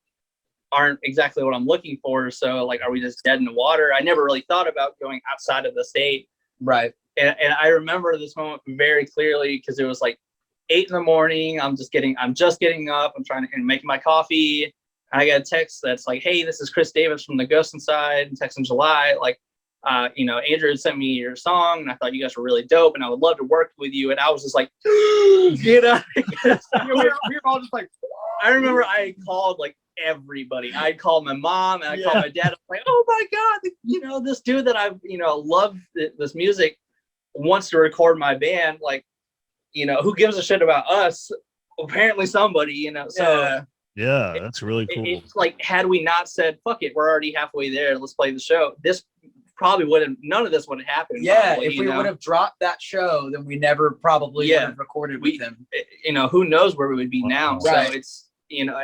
D: aren't exactly what I'm looking for. So, like, are we just dead in the water? I never really thought about going outside of the state.
C: Right.
D: And I remember this moment very clearly because it was like 8 in the morning. I'm just getting up. I'm trying to make my coffee. And I got a text that's like, hey, this is Chris Davis from the Ghost Inside. And text in July, like, you know, Andrew had sent me your song and I thought you guys were really dope and I would love to work with you. And I was just like, you know, we were all just like, I remember I called like everybody. I called my mom and I called my dad. I was like, oh my God, you know, this dude that I've, you know, loved this music wants to record my band. Like, you know, who gives a shit about us? Apparently somebody, you know, so.
A: Yeah, that's really cool.
D: It's like, had we not said, fuck it, we're already halfway there, let's play the show, this probably none of this would have happened.
C: Yeah,
D: probably,
C: if we would have dropped that show, then we never probably would have recorded with them.
D: You know, who knows where we would be now.
C: Right.
D: So it's, you know,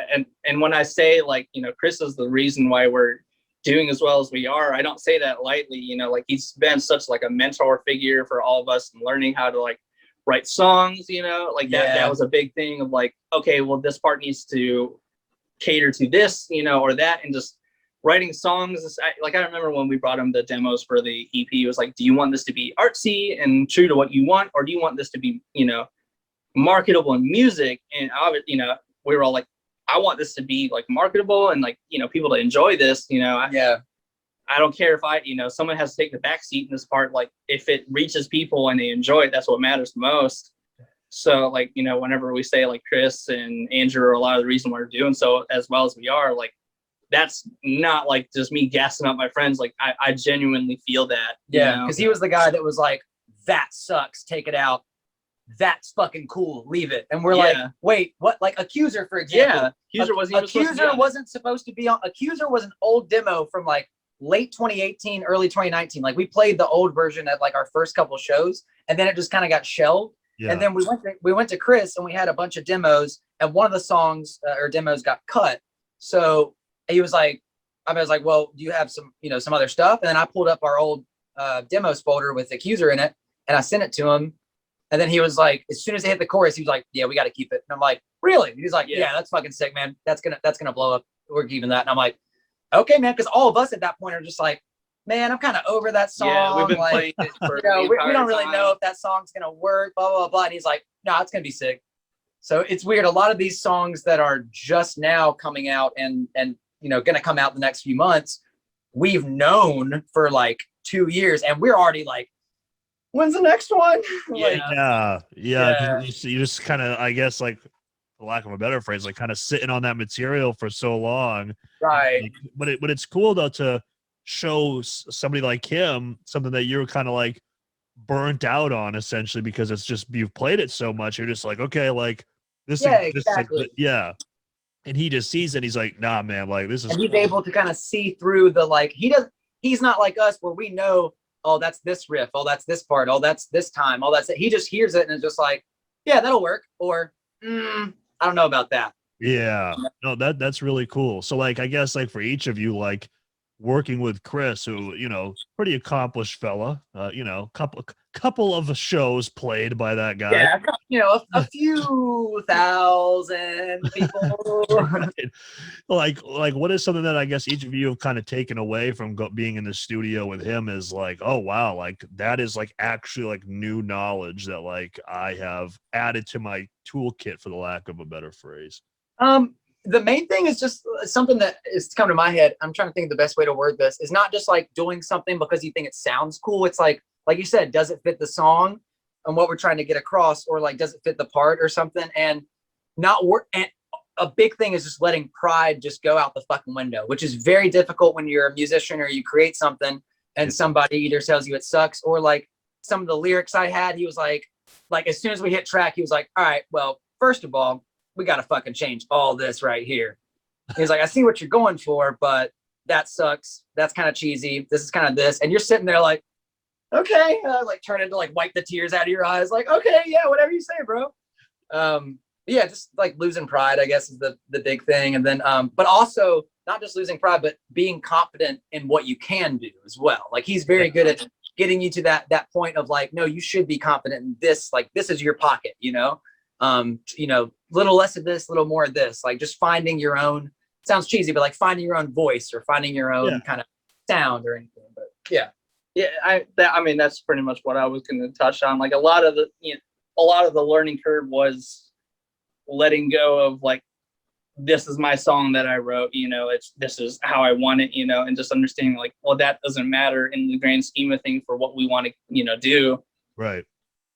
D: and when I say, like, you know, Chris is the reason why we're doing as well as we are, I don't say that lightly. You know, like, he's been such like a mentor figure for all of us and learning how to like write songs, you know, like that was a big thing of like, okay, well, this part needs to cater to this, you know, or that, and just writing songs. Like, I remember when we brought him the demos for the EP, it was like, do you want this to be artsy and true to what you want, or do you want this to be, you know, marketable in music? And you know, we were all like, I want this to be like marketable and like, you know, people to enjoy this, you know. I don't care if you know, someone has to take the back seat in this part. Like, if it reaches people and they enjoy it, that's what matters the most. So, like, you know, whenever we say like Chris and Andrew are a lot of the reason why we're doing so as well as we are, like, that's not like just me gassing up my friends. Like, I genuinely feel that.
C: Yeah, because he was the guy that was like, that sucks, take it out. That's fucking cool, leave it. And we're like, wait, what? Like, Accuser, for example.
D: Yeah,
C: Accuser wasn't supposed to be on. Accuser was an old demo from like late 2018, early 2019. Like, we played the old version at like our first couple shows, and then it just kind of got shelved. And then we went to Chris and we had a bunch of demos, and one of the songs or demos got cut. So he was like, I was like, well, do you have some, you know, some other stuff? And then I pulled up our old demos folder with Accuser in it, and I sent it to him. And then he was like, as soon as they hit the chorus, he was like, yeah, we got to keep it. And I'm like, really? And he's like, yeah, that's fucking sick, man. That's gonna blow up. We're keeping that. And I'm like, okay, man, because all of us at that point are just like, man, I'm kind of over that song.
D: Yeah, we've been
C: like,
D: playing it for
C: you know, we don't really
D: time.
C: know if that song's gonna work, blah, blah, blah. And he's like, no, it's gonna be sick. So it's weird. A lot of these songs that are just now coming out and you know, gonna come out the next few months, we've known for like 2 years, and we're already like, when's the next one?
A: You just kind of, I guess, like, for lack of a better phrase, like, kind of sitting on that material for so long.
C: Right.
A: Like, but it's cool though to show somebody like him something that you're kind of like burnt out on, essentially, because it's just, you've played it so much, you're just like, okay, like this
C: exactly.
A: And he just sees it, he's like, nah, man, like, this is
C: and he's able to kind of see through the, like, he's not like us where we know, oh, that's this riff, oh, that's this part, oh, that's this time, oh, that's it. He just hears it and is just like, yeah, that'll work, or I don't know about that.
A: no, that's really cool. So, like, I guess, like, for each of you, like, working with Chris, who, you know, pretty accomplished fella, you know, couple of shows played by that guy.
C: Yeah, you know, a few thousand people.
A: Right. Like what is something that I guess each of you have kind of taken away from being in the studio with him is like, oh wow, like that is like actually like new knowledge that like I have added to my toolkit, for the lack of a better phrase.
C: The main thing is just something that is coming to my head. I'm trying to think of the best way to word this. Is not just like doing something because you think it sounds cool. It's like you said, does it fit the song and what we're trying to get across, or like does it fit the part or something? And not work. And a big thing is just letting pride just go out the fucking window, which is very difficult when you're a musician or you create something and somebody either tells you it sucks, or like some of the lyrics I had, he was like as soon as we hit track, he was like, all right, well, first of all, we got to fucking change all this right here. He's like, I see what you're going for, but that sucks. That's kind of cheesy. This is kind of this. And you're sitting there like, okay, like turning to like wipe the tears out of your eyes. Like, okay, yeah, whatever you say, bro. Yeah, just like losing pride, I guess, is the big thing. And then, but also not just losing pride, but being confident in what you can do as well. Like he's very good at getting you to that point of like, no, you should be confident in this. Like this is your pocket, you know, little less of this, little more of this, like just finding your own, sounds cheesy, but like finding your own voice or finding your own kind of sound or anything. But yeah.
D: I mean, that's pretty much what I was going to touch on. Like a lot of the learning curve was letting go of like, this is my song that I wrote, you know, this is how I want it, you know, and just understanding like, well, that doesn't matter in the grand scheme of things for what we want to, you know, do.
A: Right.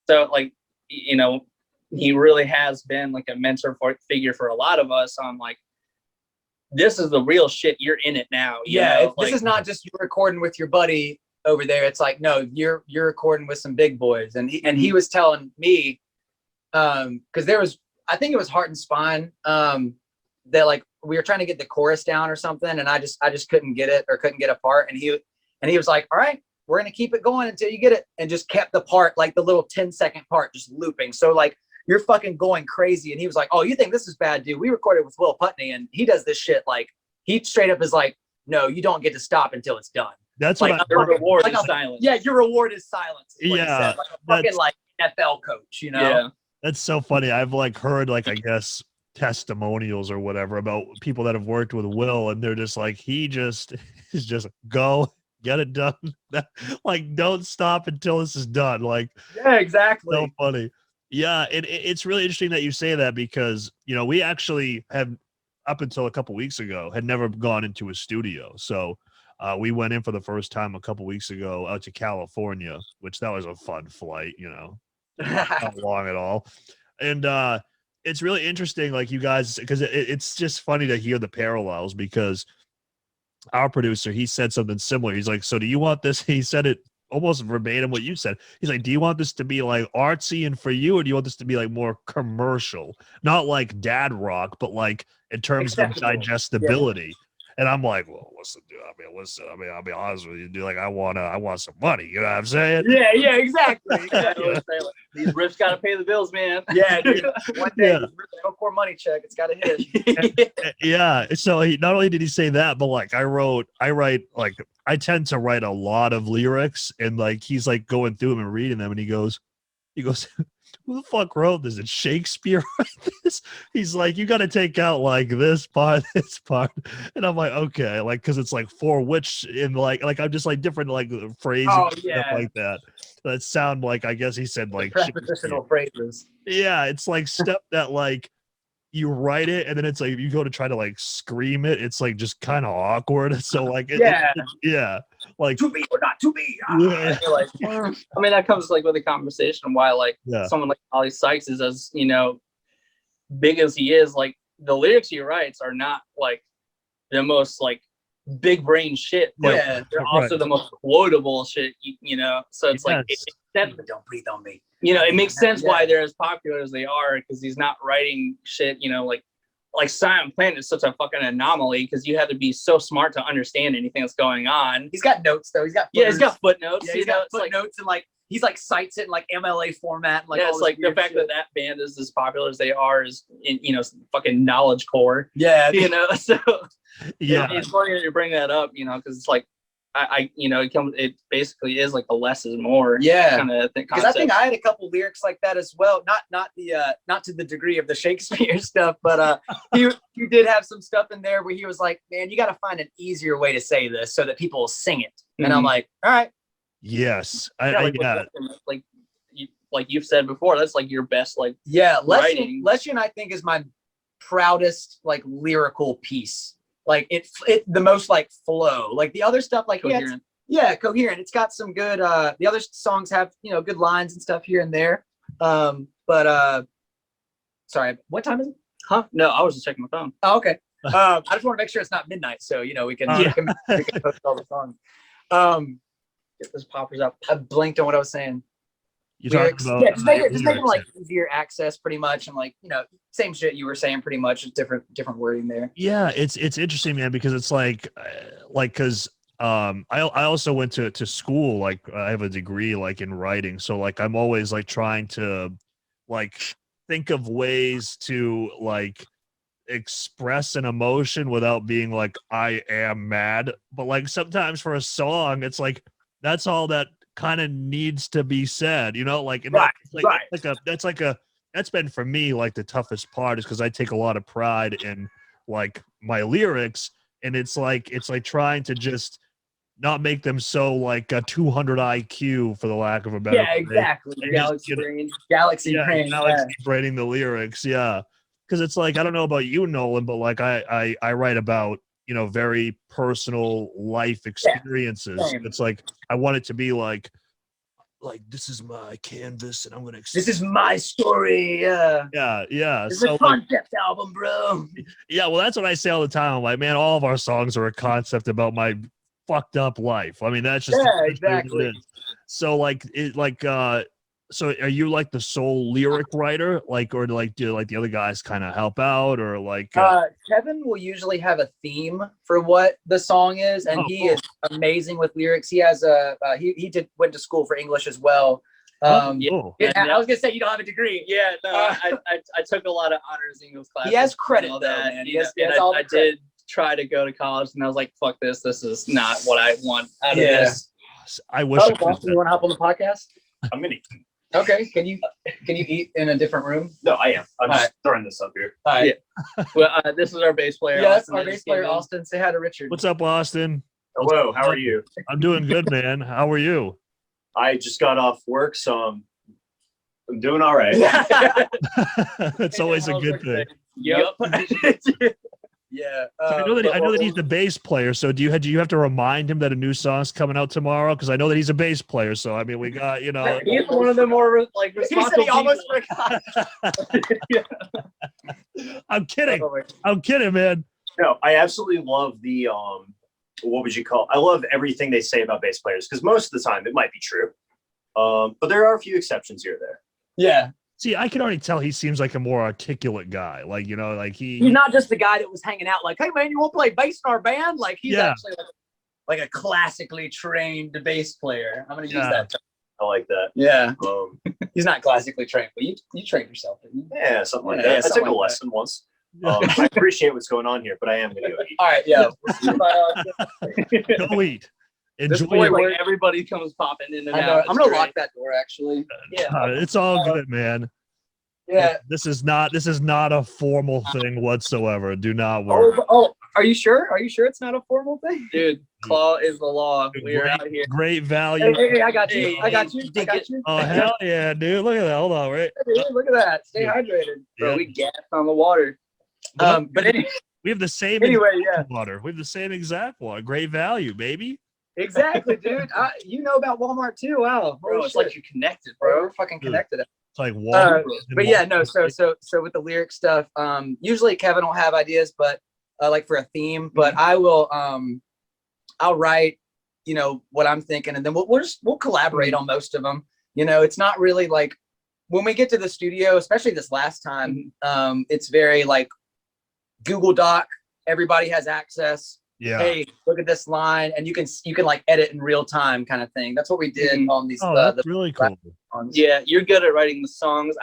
D: So like, you know, he really has been like a mentor figure for a lot of us on like, this is the real shit. You're in it now.
C: Yeah. This is not just you recording with your buddy over there. It's like, no, you're recording with some big boys. And he was telling me, cause there was, I think it was Heart and Spine, that like we were trying to get the chorus down or something. And I just couldn't get it or couldn't get a part. And he was like, all right, we're going to keep it going until you get it. And just kept the part, like the little 10-second part just looping. So like, you're fucking going crazy. And he was like, oh, you think this is bad, dude? We recorded with Will Putney and he does this shit. Like he straight up is like, no, you don't get to stop until it's done.
A: That's
C: like,
A: what
D: your reward is silence.
C: Yeah, your reward is silence. Is
A: yeah.
C: Like a fucking like NFL coach, you know?
D: Yeah.
A: That's so funny. I've like heard like, I guess, testimonials or whatever about people that have worked with Will, and they're just like, he just is just go get it done. Like, don't stop until this is done. Like,
C: yeah, exactly.
A: So funny. Yeah, it's really interesting that you say that because, you know, we actually have, up until a couple weeks ago, had never gone into a studio. So we went in for the first time a couple weeks ago out to California, which that was a fun flight, you know, not long at all. And it's really interesting, like you guys, because it's just funny to hear the parallels, because our producer, he said something similar. He's like, so do you want this? He said it almost verbatim what you said. He's like, do you want this to be like artsy and for you, or do you want this to be like more commercial? Not like dad rock, but like in terms of digestibility. Yeah. And I'm like, well, listen, dude. I'll be honest with you, dude. Like, I want some money. You know what I'm saying?
C: Yeah, exactly.
D: These riffs got to pay the bills, man.
C: Yeah, dude. One day, metalcore money check. It's got to hit.
A: Yeah. So not only did he say that, but like I tend to write a lot of lyrics, and like he's like going through them and reading them, and he goes, who the fuck wrote this? Did Shakespeare write this? He's like, you got to take out like this part, and I'm like, okay, like because it's like for which in like I'm just like different like phrases stuff like that sound like, I guess he said like
C: prepositional phrases.
A: Yeah, it's like stuff that like you write it, and then it's like if you go to try to like scream it, it's like just kind of awkward. So like like
C: to be or not to be.
A: Yeah.
D: Like, I mean, that comes like with a conversation why like someone like Ollie Sykes is, as you know, big as he is, like the lyrics he writes are not like the most like big brain shit, but they're also the most quotable shit, you know. So it's like
C: don't breathe on me.
D: You know, it makes sense why they're as popular as they are, because he's not writing shit, you know, like Silent Planet is such a fucking anomaly because you have to be so smart to understand anything that's going on.
C: He's got notes though. He's got
D: footnotes.
C: Yeah, he's got footnotes and like he's like cites it in like MLA format. And, like,
D: yeah,
C: all
D: it's
C: this
D: like the
C: weird
D: fact
C: shit.
D: that band is as popular as they are is in, fucking knowledge core.
C: Yeah,
D: So
A: Yeah.
D: it's funny that you bring that up, because it's like it basically is like the less is more kind of thing.
C: Because I think I had a couple lyrics like that as well. Not to the degree of the Shakespeare stuff, but he did have some stuff in there where he was like, man, you got to find an easier way to say this so that people will sing it. And I'm like, all right.
A: Yes.
D: Like you've said before, that's like your best writing.
C: Leshian, I think, is my proudest like lyrical piece. Like it the most like flow. Like the other stuff, like
D: Coherent.
C: Coherent. It's got some good. The other songs have good lines and stuff here and there. Sorry, what time is it?
D: Huh? No, I was just checking my phone.
C: Oh, okay. I just want to make sure it's not midnight, so we can post all the songs.
D: Get those poppers up.
C: I blinked on what I was saying.
A: You
C: Lyrics.
A: talking about
C: Yeah, just make it
A: lyrics,
C: like easier access, pretty much, and like same shit you were saying, pretty much, just different wording there.
A: Yeah, it's interesting, man, because it's like because I also went to school, like I have a degree like in writing, so like I'm always like trying to like think of ways to like express an emotion without being like I am mad, but like sometimes for a song it's like that's all that kind of needs to be said, like, and
C: Right,
A: that's been for me like the toughest part, is because I take a lot of pride in like my lyrics, and it's like trying to just not make them so like a 200 IQ, for the lack of a better phrase.
C: Exactly.
A: And
C: Galaxy brain.
A: writing the lyrics, because it's like, I don't know about you, Nolan, but like I write about very personal life experiences.
C: same.
A: It's like I want it to be like this is my canvas, and I'm gonna.
C: This is my story.
A: Yeah.
C: It's
A: So
C: a concept album, bro.
A: yeah, well, that's what I say all the time. I'm like, man, all of our songs are a concept about my fucked up life. I mean, that's just
C: exactly.
A: It is. So like so are you like the sole lyric writer, like, or like do like the other guys kind of help out, or like
C: Kevin will usually have a theme for what the song is, and he is amazing with lyrics. He has went to school for English as well.
A: cool.
C: I was gonna say you don't have a degree.
D: Yeah, no, I took a lot of honors English classes.
C: He has credit
D: and all
C: though,
D: that.
C: man.
D: I did try to go to college, and I was like, fuck this. This is not what I want out of this.
A: I wish.
C: Oh, Boston, you want to hop on the podcast?
E: I'm gonna.
C: Okay. Can you eat in a different room?
E: No, I am. I'm
C: All
E: just throwing this up here.
C: All right.
D: Well, this is our bass player.
C: Yeah,
D: Austin,
C: our
D: that
C: bass
D: just came
C: player
D: in.
C: Austin. Say hi to Richard.
A: What's up, Austin?
E: Hello, how are you?
A: I'm doing good, man. How are you?
E: I just got off work, so I'm doing all right.
A: That's always a good thing.
D: Yep.
C: Yeah.
A: So I know that he's the bass player. So do you have to remind him that a new song's coming out tomorrow? Because I know that he's a bass player. So I mean, we got
D: He's one of the more like
C: He said
D: responsible
C: he almost
D: people.
C: forgot.
A: I'm kidding, man.
E: No, I absolutely love the what would you call? I love everything they say about bass players, because most of the time it might be true, but there are a few exceptions here or there.
C: Yeah.
A: See, I can already tell he seems like a more articulate guy. Like, like
C: He's not just the guy that was hanging out like, hey man, you want to play bass in our band? Like he's actually like a classically trained bass player. I'm gonna use that term.
E: I like that.
C: Yeah. He's not classically trained, but you trained yourself, didn't you?
E: Yeah, something like
C: Yeah,
E: that. I took
C: something
E: a
C: like
E: lesson once. I appreciate what's going on here, but I am gonna go eat.
C: All right, yeah.
A: Go eat.
D: This
A: Enjoy
D: boy,
A: it.
D: like everybody comes popping in and
C: I know.
D: out.
C: I'm gonna lock that door actually.
A: It's all good, man.
C: Yeah.
A: This is not a formal thing whatsoever. Do not worry.
C: Oh, are you sure? Are you sure it's not a formal thing?
D: Dude, claw is the law. We're out here.
A: Great value.
C: Hey, I got you.
D: Hey,
C: I got you. I
D: dig
C: got
D: it.
C: you.
A: Oh hell yeah, dude! Look at that. Hold on, right?
C: Hey, look at that. Stay
A: Yeah.
C: hydrated.
D: Bro,
A: Yeah.
D: we gassed on the water.
C: But
A: We have the same
C: anyway,
A: exact water. We have the same exact water. Great value, baby.
C: exactly, dude. You know about Walmart too. Wow,
D: Bro, it's like you're connected,
C: bro.
D: bro.
C: We're fucking connected.
A: It's like water.
C: But yeah, no. So with the lyric stuff, usually Kevin will have ideas, but like for a theme. But I will, I'll write, what I'm thinking, and then we'll collaborate on most of them. It's not really like when we get to the studio, especially this last time. It's very like Google Doc. Everybody has access.
A: Yeah.
C: hey, look at this line, and you can like edit in real time, kind of thing. That's what we did on these.
A: Oh, that's really cool.
D: Yeah, you're good at writing the songs.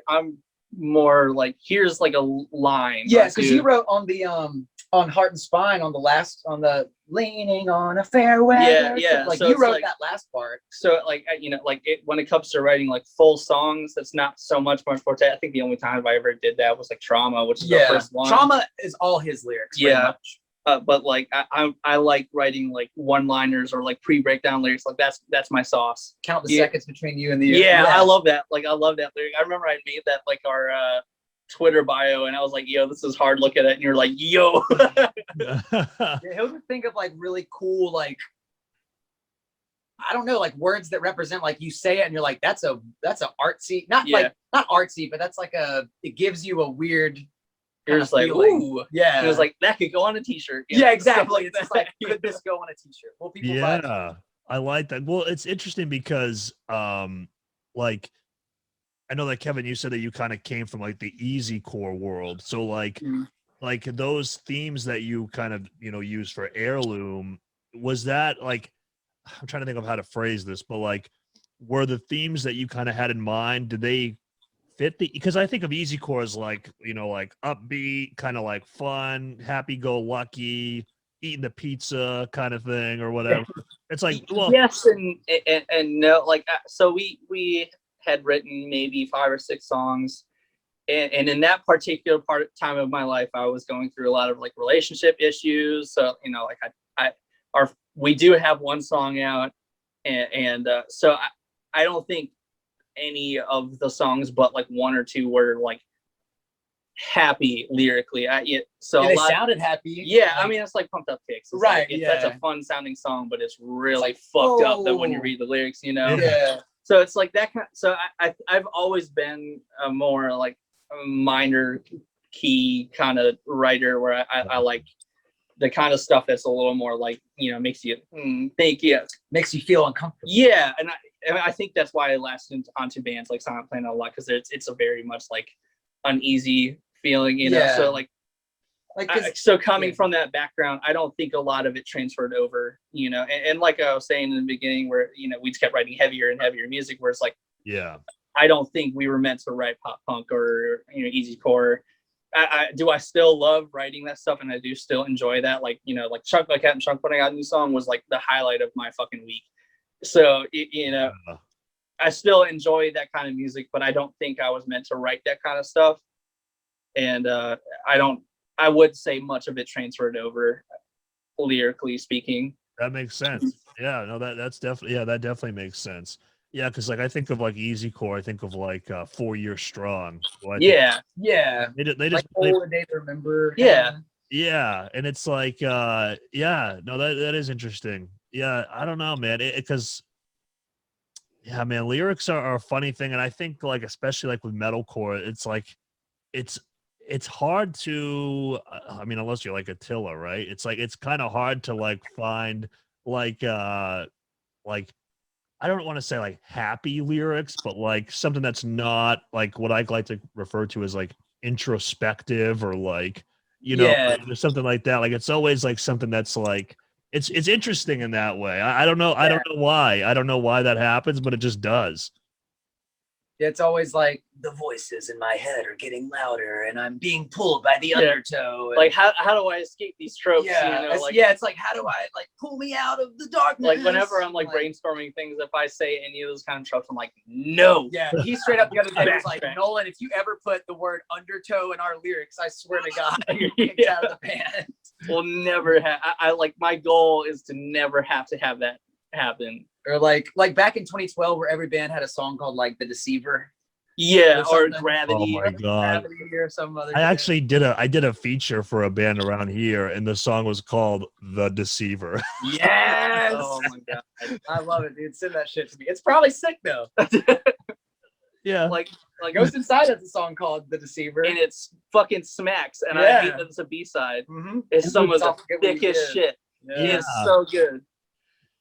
D: I'm more like, here's like a line.
C: Yeah, because you wrote on the on Heart and Spine on the leaning on a fairway.
D: Yeah.
C: Like
D: so
C: you wrote
D: like,
C: that last part.
D: So like, like when it comes to writing like full songs, that's not so much my forte. I think the only time I ever did that was like Trauma, which is the first one.
C: Trauma is all his lyrics.
D: Yeah. But like I like writing like one-liners or like pre-breakdown lyrics. Like that's my sauce.
C: Count the seconds between you and the
D: yeah. I love that. Like I love that lyric. I remember I made that like our Twitter bio, and I was like, yo, this is hard. Look at it. And you're like, yo.
C: He'll just think of like really cool, like, I don't know, like words that represent, like you say it and you're like, that's a artsy, not artsy, but that's like it gives you a weird.
D: You're just like, ooh,
C: yeah.
D: And it was like, that could go on a t-shirt.
C: Yeah, exactly. It's like, could this go on a t-shirt? Well, people buy it.
A: I like that. Well, it's interesting because, like, I know that Kevin, you said that you kind of came from like the easy core world. So like, like those themes that you kind of, use for Heirloom, was that like, I'm trying to think of how to phrase this, but like, were the themes that you kind of had in mind, did they fit because I think of easy core as like, like upbeat, kind of like fun, happy-go-lucky, eating the pizza kind of thing or whatever. It's like, well,
D: yes and no. Like, so we had written maybe 5 or 6 songs, and in that particular time of my life, I was going through a lot of like relationship issues. So like we do have one song out, and so I don't think any of the songs but like 1 or 2 were like happy lyrically. So
C: they sounded happy.
D: Yeah, like, I mean, it's like Pumped Up Kicks. It's
C: right.
D: Like, that's a fun sounding song, but it's really fucked up that when you read the lyrics,
C: Yeah.
D: So it's like that kind. So I've always been a more like a minor key kind of writer, where I like the kind of stuff that's a little more like, makes you think,
C: makes you feel uncomfortable.
D: Yeah, and I think that's why I lasted onto bands like Silent Planet a lot, because it's a very much like uneasy feeling, So like so coming from that background, I don't think a lot of it transferred over, and like I was saying in the beginning, where we just kept writing heavier and heavier music, where it's like, I don't think we were meant to write pop punk or easy core. I still love writing that stuff, and I do still enjoy that. Like, like Chunk Like Captain Chunk putting out a new song was like the highlight of my fucking week. So, I still enjoy that kind of music, but I don't think I was meant to write that kind of stuff. And I would say much of it transferred over, lyrically speaking.
A: That makes sense. Yeah, no, that's definitely, that definitely makes sense. Yeah, because like I think of like easy core, I think of like 4 Year Strong. So
C: yeah.
A: They just
C: like the day to remember.
A: Yeah, and it's like no, that is interesting. Yeah, I don't know, man, because man, lyrics are a funny thing, and I think like especially like with metalcore, it's like it's hard to I mean, unless you're like Attila, right? It's like it's kind of hard to like find like I don't want to say like happy lyrics, but like something that's not like what I like to refer to as like introspective, or like or something like that. Like it's always like something that's like it's interesting in that way. I don't know. I don't know why. I don't know why that happens, but it just does.
C: It's always like the voices in my head are getting louder, and I'm being pulled by the undertow. And,
D: like how do I escape these tropes?
C: It's like, how do I like pull me out of the darkness?
D: Like whenever I'm like brainstorming things, if I say any of those kind of tropes, I'm like, no.
C: Yeah, he straight up the other day was like, Nolan, if you ever put the word undertow in our lyrics, I swear to God, you're kicked out of the band.
D: We'll never have. I like, my goal is to never have to have that happen.
C: Or like back in 2012, where every band had a song called like The Deceiver.
D: Yeah, or Gravity.
A: Oh my God.
C: Gravity or some other.
A: I actually did a feature for a band around here, and the song was called The Deceiver.
C: Yes.
D: Oh my God.
C: I love it, dude. Send that shit to me. It's probably sick though.
A: Yeah.
D: Like
C: Ghost Inside has a song called The Deceiver,
D: and it's fucking smacks, and I hate that it's a B-side.
C: Mm-hmm.
D: It's some of the thickest shit.
A: Yeah.
D: It's so good.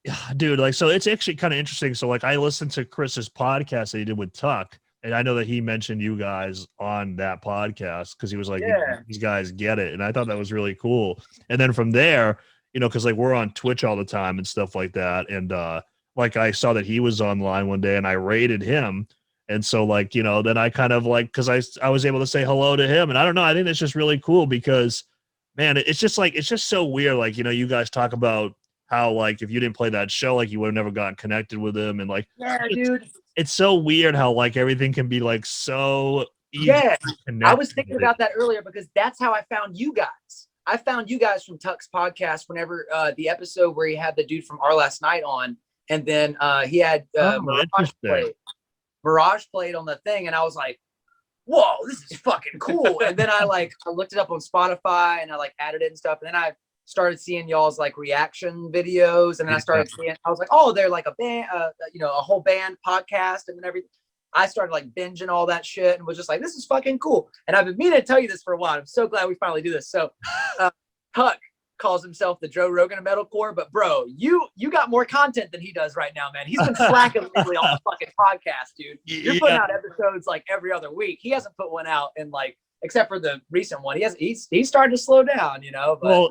A: Yeah, dude, like, so it's actually kind of interesting. So like I listened to Chris's podcast that he did with Tuck, And I know that he mentioned you guys on that podcast because he was like,
C: Yeah.
A: these guys get it. And I thought that was really cool. And then from there, because like we're on Twitch all the time and stuff like that. And like I saw that he was online one day and I rated him. And so like, then I kind of like, because I was able to say hello to him. And I don't know, I think that's just really cool because, man, it's just so weird. Like, you guys talk about how like if you didn't play that show, like you would have never gotten connected with him. And like,
C: Yeah, dude.
A: it's so weird how like everything can be like so easy.
C: Yeah,
A: to
C: I was thinking about that earlier because that's how I found you guys. I found you guys from Tuck's podcast whenever the episode where he had the dude from Our Last Night on, and then he had Mirage played on the thing, and I was like, whoa, this is fucking cool. And then I looked it up on Spotify and I like added it and stuff, and then I started seeing y'all's like reaction videos, and then I was like, oh, they're like a band, a whole band podcast, and then everything. I started like binging all that shit and was just like, this is fucking cool. And I've been meaning to tell you this for a while. I'm so glad we finally do this. So Tuck calls himself the Joe Rogan of metalcore, but bro, you got more content than he does right now, man. He's been slacking lately on the fucking podcast, dude. You're putting out episodes like every other week. He hasn't put one out in like, except for the recent one. He's starting to slow down, but
A: well,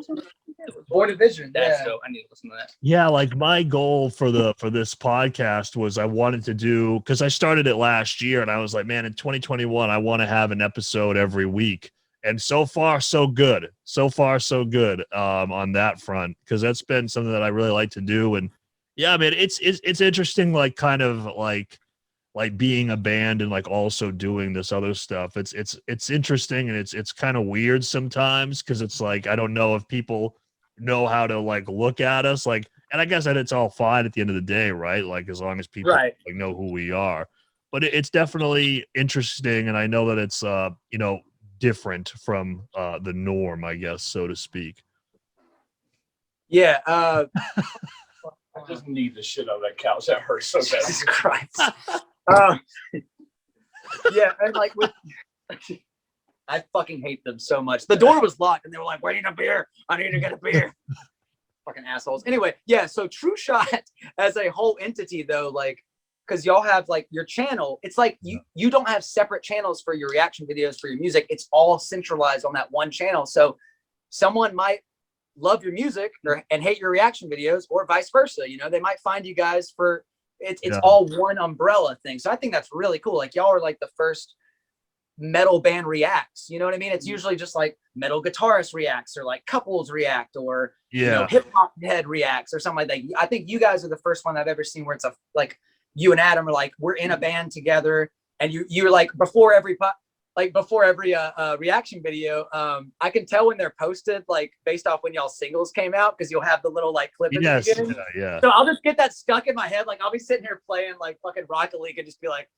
C: Board Division.
D: That's dope. I need to listen to that.
A: Yeah, like my goal for this podcast was I wanted to do, because I started it last year and I was like, man, in 2021 I want to have an episode every week. And so far so good. On that front, because that's been something that I really like to do. And yeah, man, it's interesting, like kind of like being a band and like also doing this other stuff. It's interesting, and it's kind of weird sometimes because it's like I don't know if people know how to like look at us, like, and I guess that it's all fine at the end of the day, right? Like as long as people like know who we are. But it's definitely interesting, and I know that it's different from the norm, I guess, so to speak.
C: Yeah.
F: I just need the shit out of that couch. That hurts so bad.
C: Jesus Christ. Yeah, and like I fucking hate them so much. The door was locked and they were like, "We need a beer. I need to get a beer." Fucking assholes. Anyway, yeah, so TrueShot as a whole entity though, like, because y'all have like your channel, it's like you don't have separate channels for your reaction videos for your music. It's all centralized on that one channel. So someone might love your music and hate your reaction videos, or vice versa. They might find you guys for it's all one umbrella thing. So I think that's really cool. Like y'all are like the first metal band reacts. You know what I mean? It's usually just like metal guitarist reacts, or like couples react, or hip hop head reacts, or something like that. I think you guys are the first one I've ever seen where it's like you and Adam are like, we're in a band together, and you're like before every reaction video, I can tell when they're posted, like based off when y'all singles came out, because you'll have the little like clip in the beginning.
A: Yeah.
C: So I'll just get that stuck in my head. Like I'll be sitting here playing like fucking Rocket League and just be like,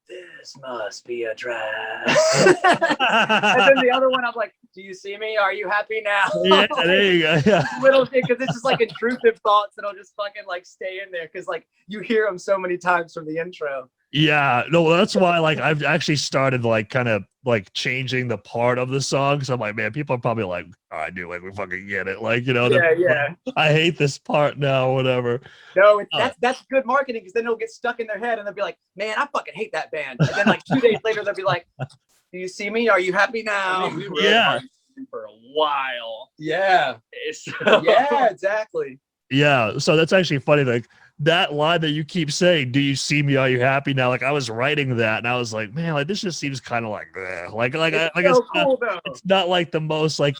C: this must be a dress. And then the other one, I'm like, do you see me? Are you happy now?
A: Yeah, there you go. Yeah.
C: Little thing, because it's just like intrusive thoughts that'll just fucking like stay in there, because like you hear them so many times from the intro.
A: Yeah, no, that's why like I've actually started like kind of like changing the part of the song. So I'm like, man, people are probably like, oh, I do, like we fucking get it, like
C: Yeah.
A: I hate this part now, whatever.
C: No, that's good marketing, because then it'll get stuck in their head and they'll be like, man, I fucking hate that band. And then like 2 days later they'll be like, do you see me? Are you happy now?
D: I mean, we were for a while.
C: Yeah.
D: So.
C: Yeah, exactly.
A: Yeah, so that's actually funny. Like that line that you keep saying, "Do you see me? Are you happy now?" Like I was writing that, and I was like, "Man, like this just seems kind of like, it's not like the most like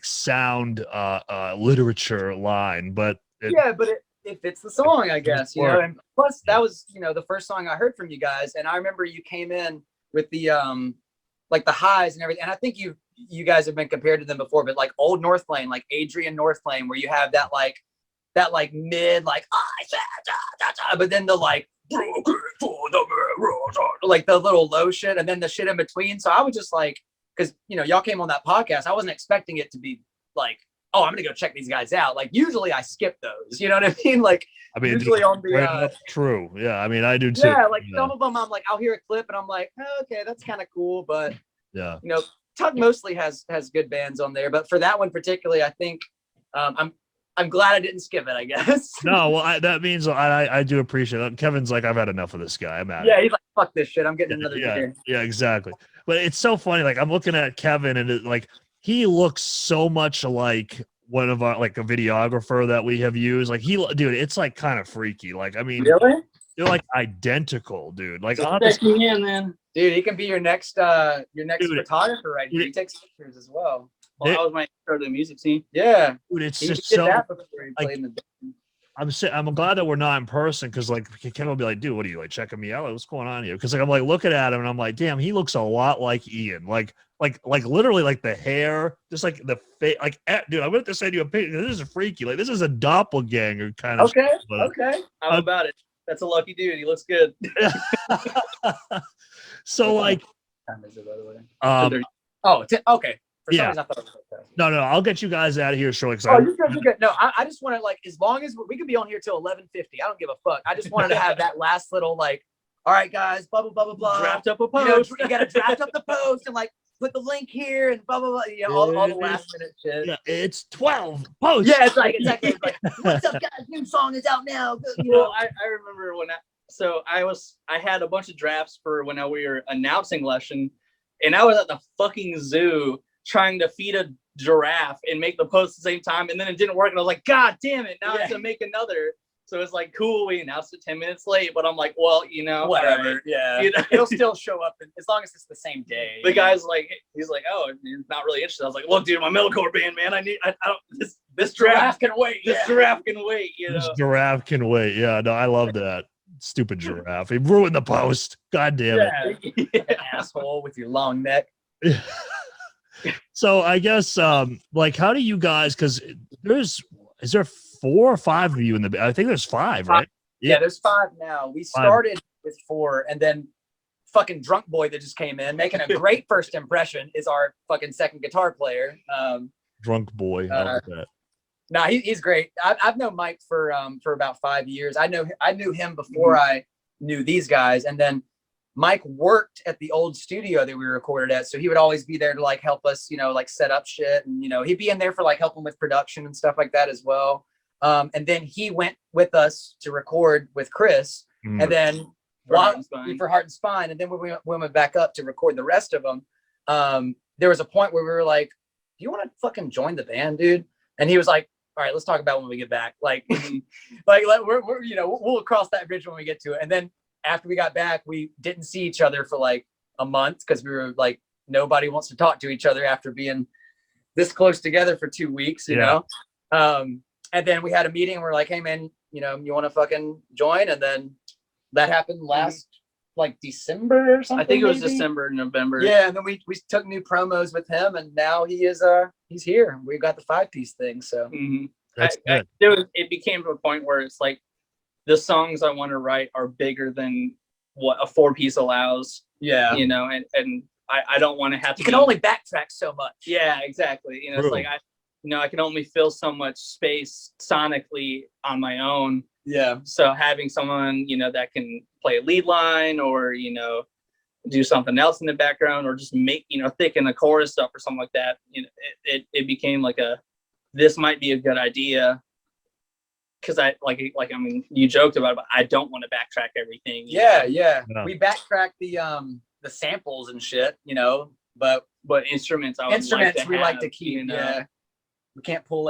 A: sound literature line, but
C: it fits the song, I guess. And plus that was the first song I heard from you guys, and I remember you came in with the like the highs and everything, and I think you guys have been compared to them before, but like Old North Lane, like Adrian North Lane, where you have that mid like but then the like the little low shit, and then the shit in between. So I was just like, because y'all came on that podcast, I wasn't expecting it to be like, oh, I'm gonna go check these guys out. Like usually I skip those, you know what I mean? Like usually on the
A: true. Yeah, I mean I do too.
C: Yeah, like some of them I'm like, I'll hear a clip and I'm like, oh, okay, that's kind of cool, but
A: yeah,
C: Tug mostly has good bands on there, but for that one particularly, I think I'm glad I didn't skip it, I guess.
A: No, well, that means I do appreciate that. Kevin's like, I've had enough of this guy. I'm out.
C: Yeah, he's like, fuck this shit. I'm getting another
A: Yeah,
C: beer.
A: yeah, exactly. But it's so funny. Like I'm looking at Kevin, and like he looks so much like one of our like a videographer that we have used. Like dude, it's like kind of freaky. Like I mean,
C: Really?
A: they're like identical, dude. Like
D: Just
A: honestly,
D: check me in, man.
C: Dude, he can be your next
A: Dude,
C: photographer right here. He takes pictures as well.
D: Well, that was my intro to the music scene.
C: Yeah.
A: dude, it's
C: He
A: just
C: did
A: so.
C: that before he
A: like,
C: played in the band.
A: I'm glad that we're not in person because like Kevin will be like, dude, what are you like checking me out? Like, what's going on here? Because like I'm like looking at him and I'm like, damn, he looks a lot like Ian. Like literally like the hair, just like the face. Like, dude, I'm going to send you a picture. This is freaky. Like this is a doppelganger kind of.
C: Okay.
A: But,
C: Okay.
D: How about it? That's a lucky dude. He looks good.
A: so like,
C: Time is it, by the way?
A: um,
C: Okay. For some
A: Yeah.
C: reason, I thought it was okay.
A: no, I'll get you guys out of here shortly.
C: Oh, you're good. You're good. No, I just want to like, as long as we could be on here till 11:50. I don't give a fuck. I just wanted to have that last little like, all right, guys, blah blah blah blah blah.
D: Draft up a
C: You know,
D: post.
C: you got to draft up the post and like put the link here and blah blah blah. You know, all the last minute shit.
A: Yeah, it's 12 posts.
C: Yeah, it's like exactly. It's like, what's up, guys? New song is out now. You
D: Well,
C: know,
D: I remember when I had a bunch of drafts for when we were announcing Lesson, and I was at the fucking zoo trying to feed a giraffe and make the post at the same time, and then it didn't work, and I was like, God damn it, now I have to make another. So it's like, cool, we announced it 10 minutes late, but I'm like, well, you know,
C: whatever.
D: right.
C: Yeah,
D: You know?
C: it'll still show up as long as it's the same day.
D: The guy's like, he's like, oh, you're not really interested. I was like, look, dude, my metalcore band, man, I don't, this giraffe
C: can wait.
D: this giraffe can wait, you
A: This
D: know.
A: giraffe can wait. Yeah, no, I love that. Stupid giraffe. He ruined the post. God damn it.
C: Yeah. Asshole with your long neck.
A: So I guess like how do you guys because is there 4 or 5 of you in the I think there's 5, right?
C: Yeah, there's 5 now. We started with 4, and then fucking drunk boy that just came in, making a great first impression, is our fucking second guitar player.
A: Drunk boy. I like that.
C: Nah, he's great. I've known Mike for about 5 years. I knew him before I knew these guys, and then Mike worked at the old studio that we recorded at, so he would always be there to like help us, you know, like set up shit, and you know, he'd be in there for like helping with production and stuff like that as well. And then he went with us to record with Chris, and then for Heart and Spine, and then when we went back up to record the rest of them, there was a point where we were like, "Do you want to fucking join the band, dude?" And he was like, "All right, let's talk about it when we get back. Like, we're you know, we'll cross that bridge when we get to it." And then after we got back, we didn't see each other for like a month because we were like, nobody wants to talk to each other after being this close together for 2 weeks, you know? And then we had a meeting and we're like, hey man, you know, you want to fucking join? And then that happened last like December or something.
D: I think it was
C: maybe?
D: December, November.
C: Yeah. And then we took new promos with him, and now he's here. We got the 5-piece thing. So
A: That's good.
D: It became to a point where it's like, the songs I want to write are bigger than what a 4-piece allows.
C: yeah,
D: You know, and I don't want to have to.
C: you can only backtrack so much.
D: Yeah, exactly. You know,
A: True.
D: it's like I can only fill so much space sonically on my own.
C: Yeah.
D: So having someone, you know, that can play a lead line or, you know, do something else in the background or just make, you know, thicken the chorus stuff or something like that, you know, it became like this might be a good idea. Cause I mean, you joked about it, but I don't want to backtrack everything.
C: Yeah.
A: No.
C: We backtracked the samples and shit, you know, but
D: instruments,
C: we like to keep.
D: You know?
C: Yeah. We can't pull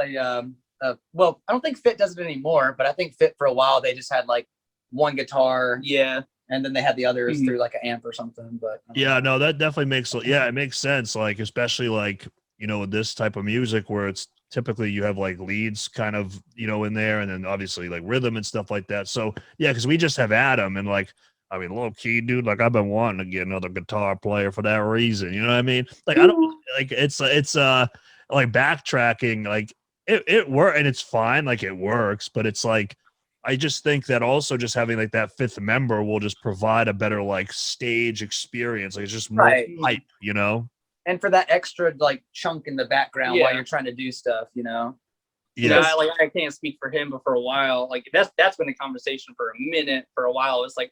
C: well, I don't think Fit does it anymore, but I think Fit for a while they just had like one guitar,
D: Yeah.
C: and then they had the others through like an amp or something. But
A: Yeah, no, that definitely makes it makes sense. Like, especially like, you know, with this type of music where it's typically you have like leads kind of, you know, in there, and then obviously like rhythm and stuff like that. So yeah, because we just have Adam, and like, I mean, low key, dude, like I've been wanting to get another guitar player for that reason. You know what I mean? Like, I don't like it's like backtracking, like it works and it's fine, like it works, but it's like I just think that also just having like that 5th member will just provide a better like stage experience. Like it's just more hype, you know?
C: and for that extra like chunk in the background while you're trying to do stuff, you know.
D: Yeah, I can't speak for him, but for a while, like that's been a conversation for a minute. For a while, it's like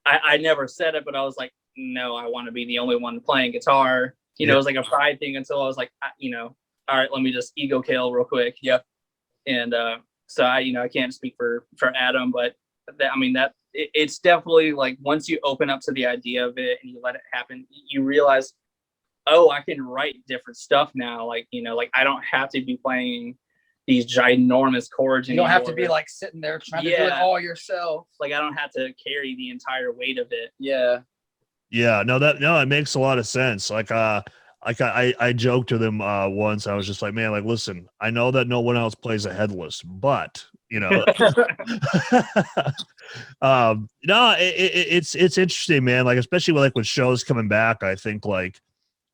D: I never said it, but I was like, no, I want to be the only one playing guitar. You know, it was like a pride thing until I was like, you know, all right, let me just ego kill real quick. Yep. And so I can't speak for Adam, but that it's definitely like once you open up to the idea of it and you let it happen, you realize, oh, I can write different stuff now. Like, you know, like I don't have to be playing these ginormous chords.
C: You don't have to be like sitting there trying to do it all yourself.
D: Like I don't have to carry the entire weight of it.
C: Yeah.
A: Yeah, no, it makes a lot of sense. Like I joked to them once. I was just like, man, like, listen, I know that no one else plays a headless, but you know, no, it's interesting, man. Like, especially with shows coming back, I think like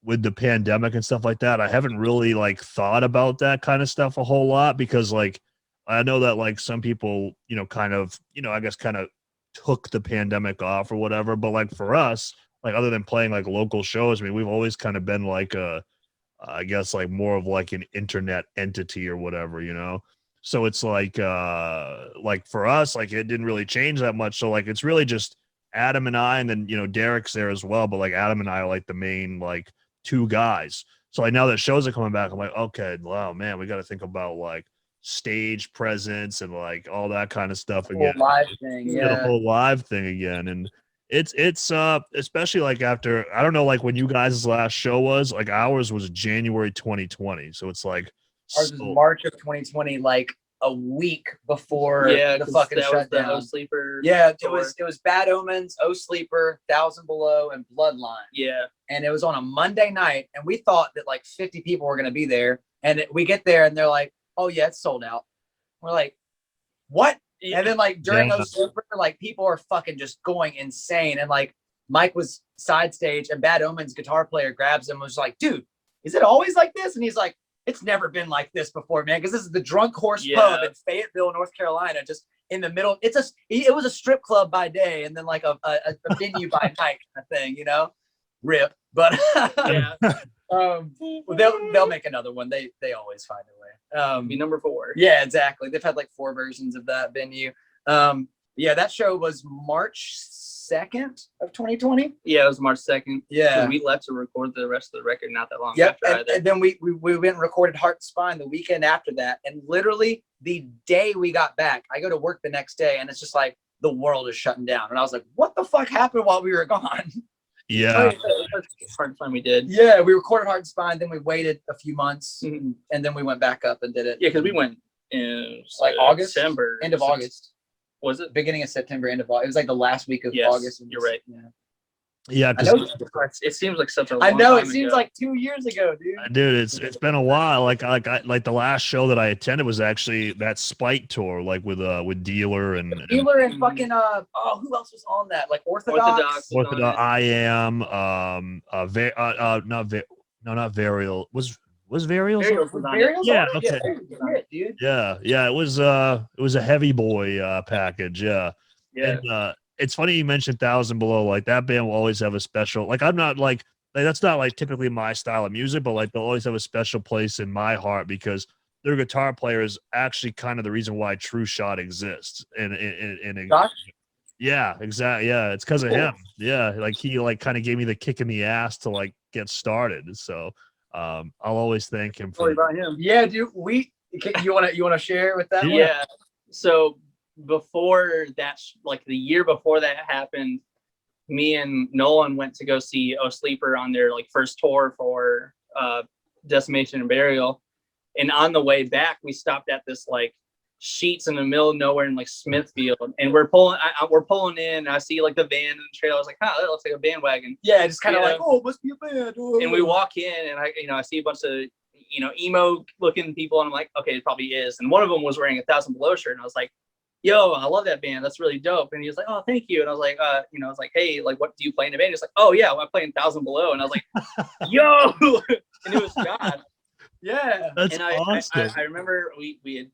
A: with the pandemic and stuff like that, I haven't really like thought about that kind of stuff a whole lot because like I know that like some people, you know, kind of, you know, I guess kind of took the pandemic off or whatever. But like for us, like other than playing like local shows, I mean, we've always kind of been like I guess like more of like an internet entity or whatever, you know? So it's like for us, like it didn't really change that much. So like, it's really just Adam and I, and then, you know, Derek's there as well. But like Adam and I are like the main, like 2 guys. So like now that shows are coming back, I'm like, okay, wow, man, we got to think about like stage presence and like all that kind of stuff again.
C: Live thing,
A: The whole live thing again. And it's especially like after, I don't know, like when you guys' last show was, like ours was January 2020. So it's like
C: ours was March of 2020, like a week before the fucking shutdown.
D: The Sleeper.
C: Yeah, it was Bad Omens, O Sleeper, 1000 Below, and Bloodline.
D: Yeah.
C: And it was on a Monday night, and we thought that like 50 people were gonna be there. And we get there and they're like, oh yeah, it's sold out. We're like, what? And then like during those Sleeper, like people are fucking just going insane. And like Mike was side stage and Bad Omens guitar player grabs him and was like, dude, is it always like this? And he's like, it's never been like this before, man. Because this is the Drunk Horse Pub in Fayetteville, North Carolina, just in the middle. It was a strip club by day and then like a venue by night kind of thing, you know? Rip. But they'll make another one. They always find a way.
D: Be number 4.
C: Yeah, exactly. They've had like 4 versions of that venue. Yeah, that show was March 2nd of 2020.
D: Yeah, it was March 2nd.
C: Yeah,
D: we left to record the rest of the record not that long
C: after.
D: And
C: then we went and recorded Heart and Spine the weekend after that. And literally the day we got back, I go to work the next day, and it's just like the world is shutting down. And I was like, what the fuck happened while we were gone?
A: Yeah.
D: Hard time we did.
C: Yeah, we recorded Heart and Spine, then we waited a few months, and then we went back up and did it.
D: Yeah, because we went in
C: like August,
D: September,
C: end of August.
D: Was it
C: beginning of September, end of August? It was like the last week of August.
D: You're right.
A: Yeah,
D: it seems like such a long
C: I know
D: time
C: it seems
D: ago.
C: like 2 years ago, dude.
A: Dude, it's been a while. Like the last show that I attended was actually that Spite tour, like with Dealer and
C: fucking who else was on that? Like Orthodox.
A: I Am not Varial was Varial? Yeah, okay. Yeah, it was a heavy boy package, yeah. And it's funny you mentioned 1000 Below. Like that band will always have a special. Like I'm not like that's not like typically my style of music, but like they'll always have a special place in my heart because their guitar player is actually kind of the reason why TrueShot exists. And yeah, exactly. Yeah, it's because of him. Yeah, like he like kind of gave me the kick in the ass to like get started. So I'll always thank him for
D: about him.
C: Yeah, dude. You want to share with that?
D: Yeah. One? So before that, like the year before that happened, me and Nolan went to go see O Sleeper on their like first tour for Decimation and Burial, and on the way back we stopped at this like Sheets in the middle of nowhere in like Smithfield, and we're pulling in, and I see like the van in the trailer. I was like, that looks like a bandwagon.
C: Yeah, just kind of like, oh, it must be a band. Oh.
D: And we walk in, and I see a bunch of emo looking people, and I'm like, okay, it probably is. And one of them was wearing a 1000 Below shirt, and I was like, yo, I love that band. That's really dope. And he was like, oh, thank you. And I was like, I was like, hey, like, what do you play in a band? He's like, oh yeah, I'm playing 1000 Below. And I was like, yo, and it was God.
C: Yeah,
A: that's
D: and
A: awesome.
D: I remember we had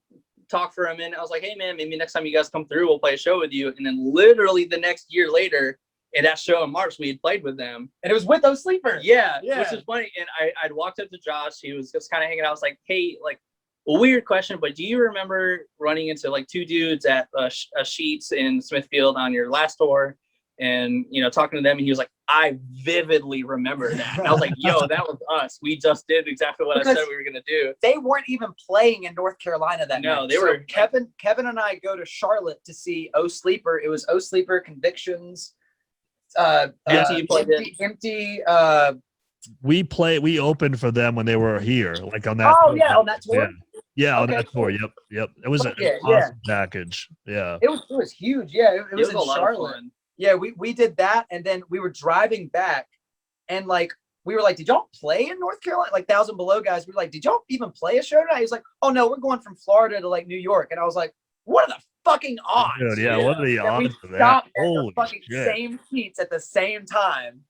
D: talked for a minute. I was like, hey man, maybe next time you guys come through, we'll play a show with you. And then literally the next year later, at that show in March, we had played with them,
C: and it was with those Sleepers.
D: Yeah, which is funny. And I'd walked up to Josh. He was just kind of hanging out. I was like, hey, like, a weird question, but do you remember running into like 2 dudes at a Sheets in Smithfield on your last tour? and talking to them, and he was like, I vividly remember that. And I was like, yo, that was us. We just did exactly what I said we were gonna do.
C: They weren't even playing in North Carolina that night.
D: No, they were.
C: Kevin and I go to Charlotte to see Oh Sleeper. It was Oh Sleeper, Convictions,
D: Empty.
A: We opened for them when they were here, like on that.
C: Oh yeah, on that tour.
A: Yeah, on
C: Okay,
A: that tour.
C: cool.
A: Yep. It was an
C: Yeah,
A: awesome package. Yeah.
C: It was huge. Yeah, it was in
D: a lot
C: Charlotte.
D: of fun.
C: Yeah, we did that, and then we were driving back, and like we were like, did y'all play in North Carolina? Like 1,000 Below guys, we were like, did y'all even play a show tonight? He was like, oh no, we're going from Florida to like New York, and I was like, what are the fucking odds?
A: Dude, yeah, what are the
C: that
A: odds
C: we
A: of that?
C: stopped at the
A: Holy
C: fucking
A: shit.
C: same seats at the same time.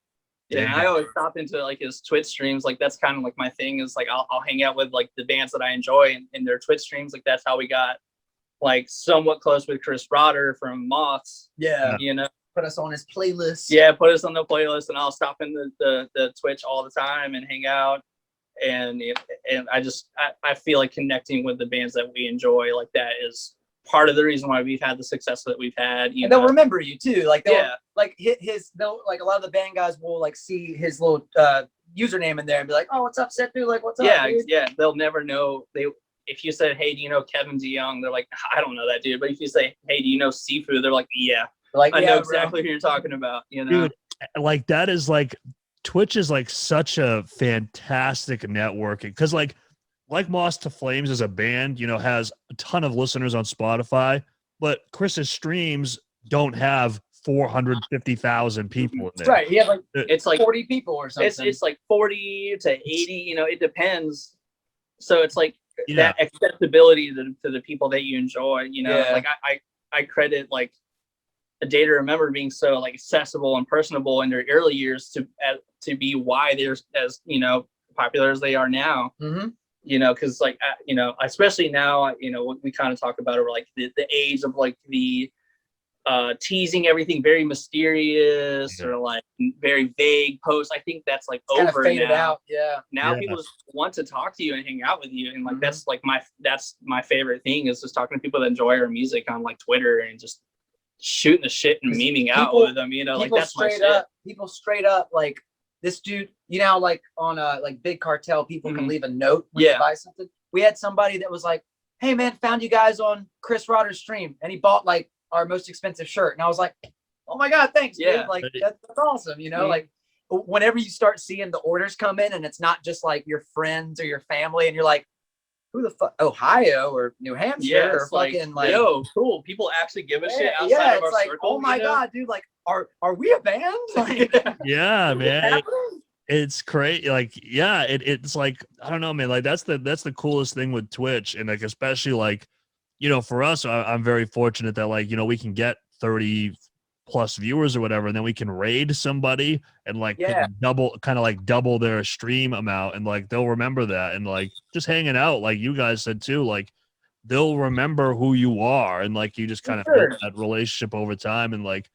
D: Yeah,
A: Damn.
D: I always stop into like his Twitch streams. Like that's kind of like my thing is like I'll hang out with like the bands that I enjoy in their Twitch streams. Like that's how we got like somewhat close with Chris Rotter from Moths.
C: Yeah,
D: Put
C: us on his playlist.
D: Yeah, put us on the playlist, and I'll stop in the Twitch all the time and hang out. And I feel like connecting with the bands that we enjoy like that is part of the reason why we've had the success that we've had.
C: And they'll remember you too. Like like they'll like a lot of the band guys will like see his little username in there and be like, oh, what's up, Set Dude? Like, what's up? Dude?
D: Yeah. They'll never know. If you said, hey, do you know Kevin DeYoung? They're like, I don't know that dude. But if you say, hey, do you know Sifu? They're like, yeah.
C: Like,
D: I know exactly who you're talking about.
A: Dude, like that is like Twitch is like such a fantastic networking because like Moss to Flames as a band, has a ton of listeners on Spotify, but Chris's streams don't have 450,000 people in there.
C: Right. He had like
D: it's like
C: 40 people or something.
D: It's like 40 to 80, it depends. So it's like that accessibility to the people that you enjoy, like I credit like A Day to Remember being so like accessible and personable in their early years to be why they're as popular as they are now.
C: Mm-hmm.
D: Because like especially now, we kind of talk about it, like the age of like the teasing everything very mysterious or like very vague posts. I think that's like
C: it's
D: over
C: faded
D: now.
C: Out.
D: Now people just want to talk to you and hang out with you, and like that's like that's my favorite thing is just talking to people that enjoy our music on like Twitter and just shooting the shit and memeing out with them. Like that's my shit.
C: People straight up like this dude. Like on like Big Cartel, people can leave a note when you buy something. We had somebody that was like, hey man, found you guys on Chris Rotter's stream, and he bought like our most expensive shirt, and I was like, oh my god, thanks, dude. Like that's awesome. Like whenever you start seeing the orders come in and it's not just like your friends or your family, and you're like, who the fuck, Ohio or New Hampshire or fucking like,
D: yo, cool, people actually give a shit outside of our
C: like,
D: circle.
C: oh my god, dude, like are we a band? Like,
A: yeah, man. It's crazy. Like, yeah, it's like, I don't know, man. Like that's the coolest thing with Twitch. And like, especially like, for us, I'm very fortunate that like, we can get 30 plus viewers or whatever, and then we can raid somebody and like double their stream amount, and like they'll remember that, and like just hanging out, like you guys said too, like they'll remember who you are, and like you just kind of build that relationship over time. And like,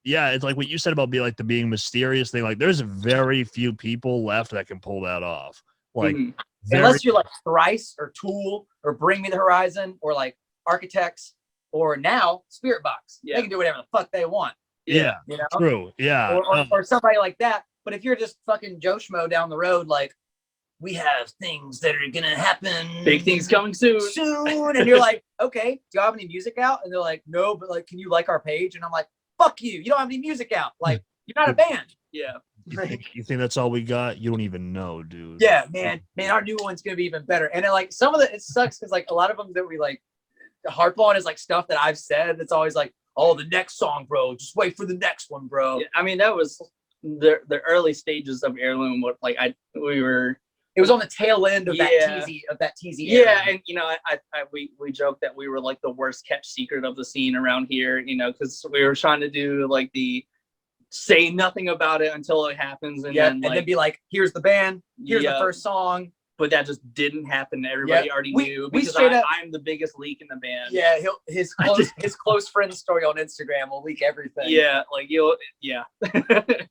A: yeah, it's like what you said about the being mysterious thing. Like there's very few people left that can pull that off. Like
C: unless you're like Thrice or Tool or Bring Me the Horizon or like Architects or now Spirit Box. They can do whatever the fuck they want.
A: Yeah. True. Yeah.
C: Or somebody like that. But if you're just fucking Joe Schmo down the road, like, we have things that are gonna happen.
D: Big things coming soon.
C: And you're like, okay, do you have any music out? And they're like, no, but like, can you like our page? And I'm like, fuck you. You don't have any music out. Like, you're not a band.
D: Yeah.
A: You think that's all we got? You don't even know, dude.
C: Yeah, man, our new one's gonna be even better. And then like some of it sucks because like a lot of them that we like harp on is like stuff that I've said. It's always like, oh, the next song, bro. Just wait for the next one, bro.
D: Yeah, I mean, that was the early stages of Heirloom. What like
C: it was on the tail end of that TZ.
D: Yeah, and we joked that we were like the worst kept secret of the scene around here, because we were trying to do like the say nothing about it until it happens, and then
C: be like, here's the band, here's the first song.
D: But that just didn't happen. Everybody already knew because I'm the biggest leak in the band.
C: Yeah, his close friend story on Instagram will leak everything.
D: Yeah, like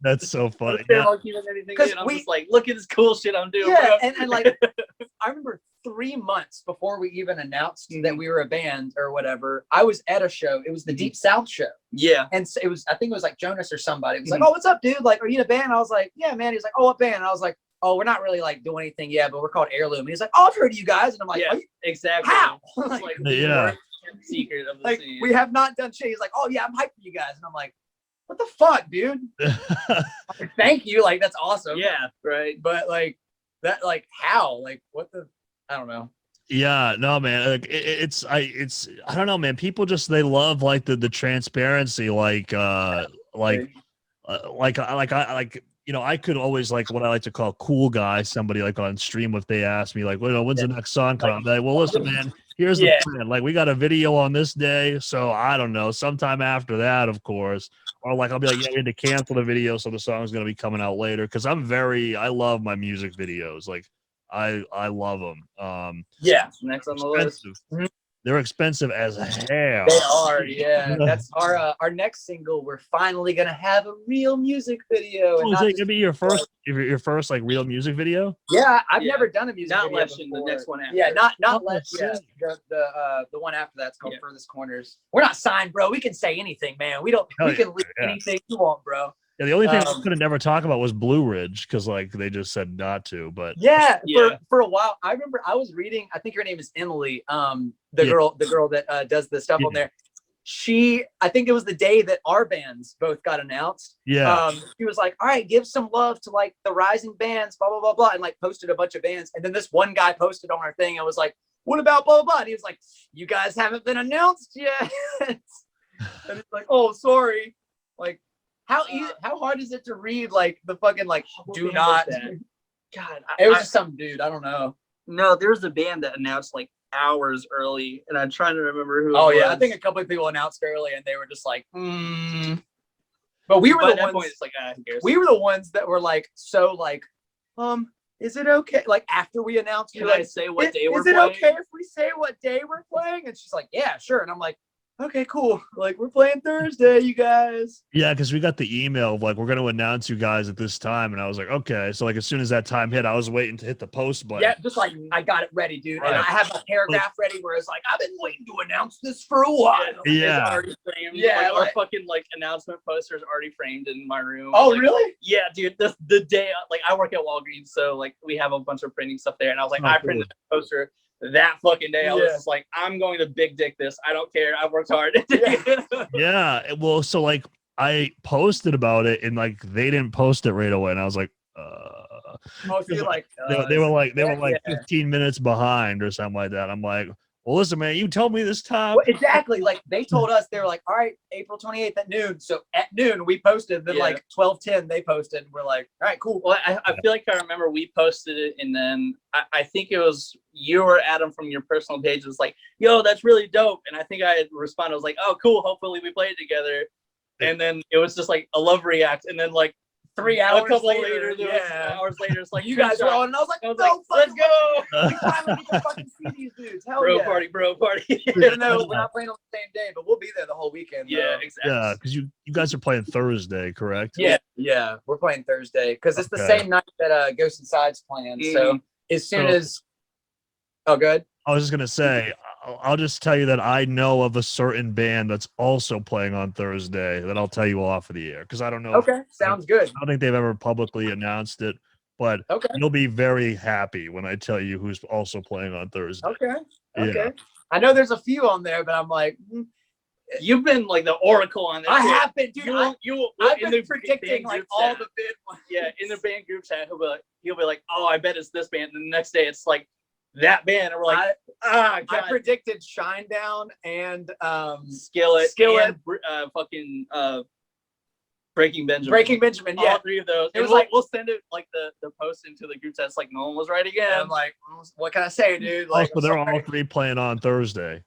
A: That's so funny.
D: I'm just like, look at this cool shit I'm doing.
C: Yeah, and like I remember 3 months before we even announced that we were a band or whatever, I was at a show. It was the Deep South show.
D: Yeah.
C: And so I think it was like Jonas or somebody. It was like, oh, what's up, dude? Like, are you in a band? I was like, yeah, man. He's like, oh, what band? And I was like, oh, we're not really like doing anything yet, but we're called Heirloom. And he's like, oh, I've heard of you guys. And I'm like,
D: Yeah,
C: are you,
D: exactly.
C: how?
D: It's like the
A: Yeah.
D: worst secret of the
C: like,
D: scene.
C: we have not done shit. He's like, oh, yeah, I'm hyped for you guys. And I'm like, what the fuck, dude? Like, thank you. Like, that's awesome.
D: Yeah, right.
C: But like, that, like, how? Like, what the, I don't know.
A: Yeah, no, man. Like, it's I don't know, man. People just they love like the transparency, like I could always like what I like to call cool guy somebody like on stream if they ask me like, well, when's the next song coming? I'm like, well, listen, man, here's the plan. Like, we got a video on this day, so I don't know, sometime after that, of course. Or like I'll be like, yeah, we had to cancel the video, so the song's gonna be coming out later. Because I love my music videos. Like I love them.
C: Yeah.
D: Next on the list.
A: They're expensive as hell.
C: They are, yeah. That's our next single. We're finally gonna have a real music video.
A: Oh, is it gonna be your first like real music video?
C: Yeah, I've never done a music
D: Not
C: video
D: Leshin,
C: before.
D: the next one after.
C: Yeah, not
A: Oh,
C: Lesh. Yeah,
A: sick.
C: the one after that's called Furthest Corners. We're not signed, bro. We can say anything, man. We don't.
A: Hell
C: we can
A: yeah,
C: leak
A: yeah.
C: anything you want, bro.
A: Yeah, the only thing I couldn't never talk about was Blue Ridge because like they just said not to. But
C: Yeah,
D: Yeah.
C: for a while, I remember I was reading. I think her name is Emily. The girl that does the stuff on there. I think it was the day that our bands both got announced.
A: yeah,
C: She was like, all right, give some love to like the rising bands, blah, blah, blah, blah. And like posted a bunch of bands. And then this one guy posted on her thing and was like, what about blah, blah, blah? And he was like, you guys haven't been announced yet. And it's like, oh, sorry. Like, how hard is it to read like the fucking like do
D: band
C: not?
D: was that? God,
C: It was just some dude. I don't know.
D: no, there's a band that announced like hours early, and I'm trying to remember who.
C: Oh
D: it
C: yeah, I
D: was.
C: think a couple of people announced early and they were just like, But we were
D: By
C: the
D: that
C: ones.
D: point, it's like, who cares?
C: We were the ones that were like, so like, is it okay? Like after we announced,
D: Can
C: we're
D: I
C: like,
D: say what day we're
C: is it
D: playing?
C: okay if we say what day we're playing? And she's like, yeah, sure. And I'm like, okay, cool. Like we're playing Thursday, you guys.
A: yeah, because we got the email of like we're going to announce you guys at this time, and I was like, okay. So like as soon as that time hit, I was waiting to hit the post button.
C: Yeah, just like I got it ready, dude.
A: Right.
C: And I have a paragraph ready where it's like, I've been waiting to announce this for a while.
A: Yeah.
D: It's already framed.
C: Yeah,
D: like, our
C: like-
D: fucking like announcement poster is already framed in my room.
C: Oh,
D: Like,
C: really?
D: Yeah, dude. The day, like, I work at Walgreens, so like we have a bunch of printing stuff there, and I was like,
A: Oh,
D: I
A: cool.
D: printed the poster that fucking day. I was
C: Yeah.
D: just like, I'm going to big dick this. I don't care. I worked hard.
A: Yeah. Well, so like I posted about it, and like they didn't post it right away, and I was like,
C: Mostly like
A: they were like
C: yeah.
A: 15 minutes behind or something like that. I'm like, well, listen, man, you told me this time.
C: Well, exactly. Like they told us, they were like, all right, April 28th at noon. So at noon we posted, then
D: Yeah.
C: like 12:10 they posted. We're like, all right, cool.
D: Well, I feel like I remember we posted it, and then I think it was you or Adam from your personal page was like, yo, that's really dope. And I think I had responded, I was like, oh, cool. Hopefully we play it together. And then it was just like a love react. And then like
C: 3 hours
D: a couple
C: later,
D: there was hours later, it's like,
C: you guys are on, and I was like,
D: I was
C: no,
D: like, let's go.
C: We finally get to fucking see these dudes. Hell
D: Bro
C: yeah.
D: party, bro party.
C: Even though we're not playing on the same day, but we'll be there the whole weekend.
D: Yeah,
C: though.
D: exactly.
A: Yeah, because you guys are playing Thursday, correct?
C: Yeah. We're playing Thursday because it's the
A: Okay.
C: same night that Ghost Inside's playing. So as soon
A: So-
C: as, oh, good.
A: I was just gonna say, I'll just tell you that I know of a certain band that's also playing on Thursday that I'll tell you off of the air because I don't know.
C: Okay, sounds good.
A: I don't think they've ever publicly announced it, but
C: Okay,
A: you'll be very happy when I tell you who's also playing on Thursday.
C: okay.
A: Yeah.
C: I know there's a few on there, but I'm like,
D: You've been like the oracle on this.
C: I
D: shit.
C: have been, dude. I've
D: in
C: been
D: the
C: predicting
D: band
C: like
D: group
C: all
D: chat.
C: the big ones.
D: Yeah, in the band group chat, he'll be like, oh, I bet it's this band. And the next day it's like that band. And we're like,
C: I
D: God.
C: predicted Shinedown and
D: Skillet,
C: Skillet.
D: and fucking Breaking Benjamin.
C: Breaking Benjamin.
D: All
C: Yeah,
D: three of those.
C: It
D: And
C: was like-
D: we'll send it like the post into the group chat. It's like no one was right
C: and
D: again.
C: I'm like, what can I say, dude?
A: Oh,
C: Like,
A: so they're
C: I'm sorry.
A: all three playing on Thursday.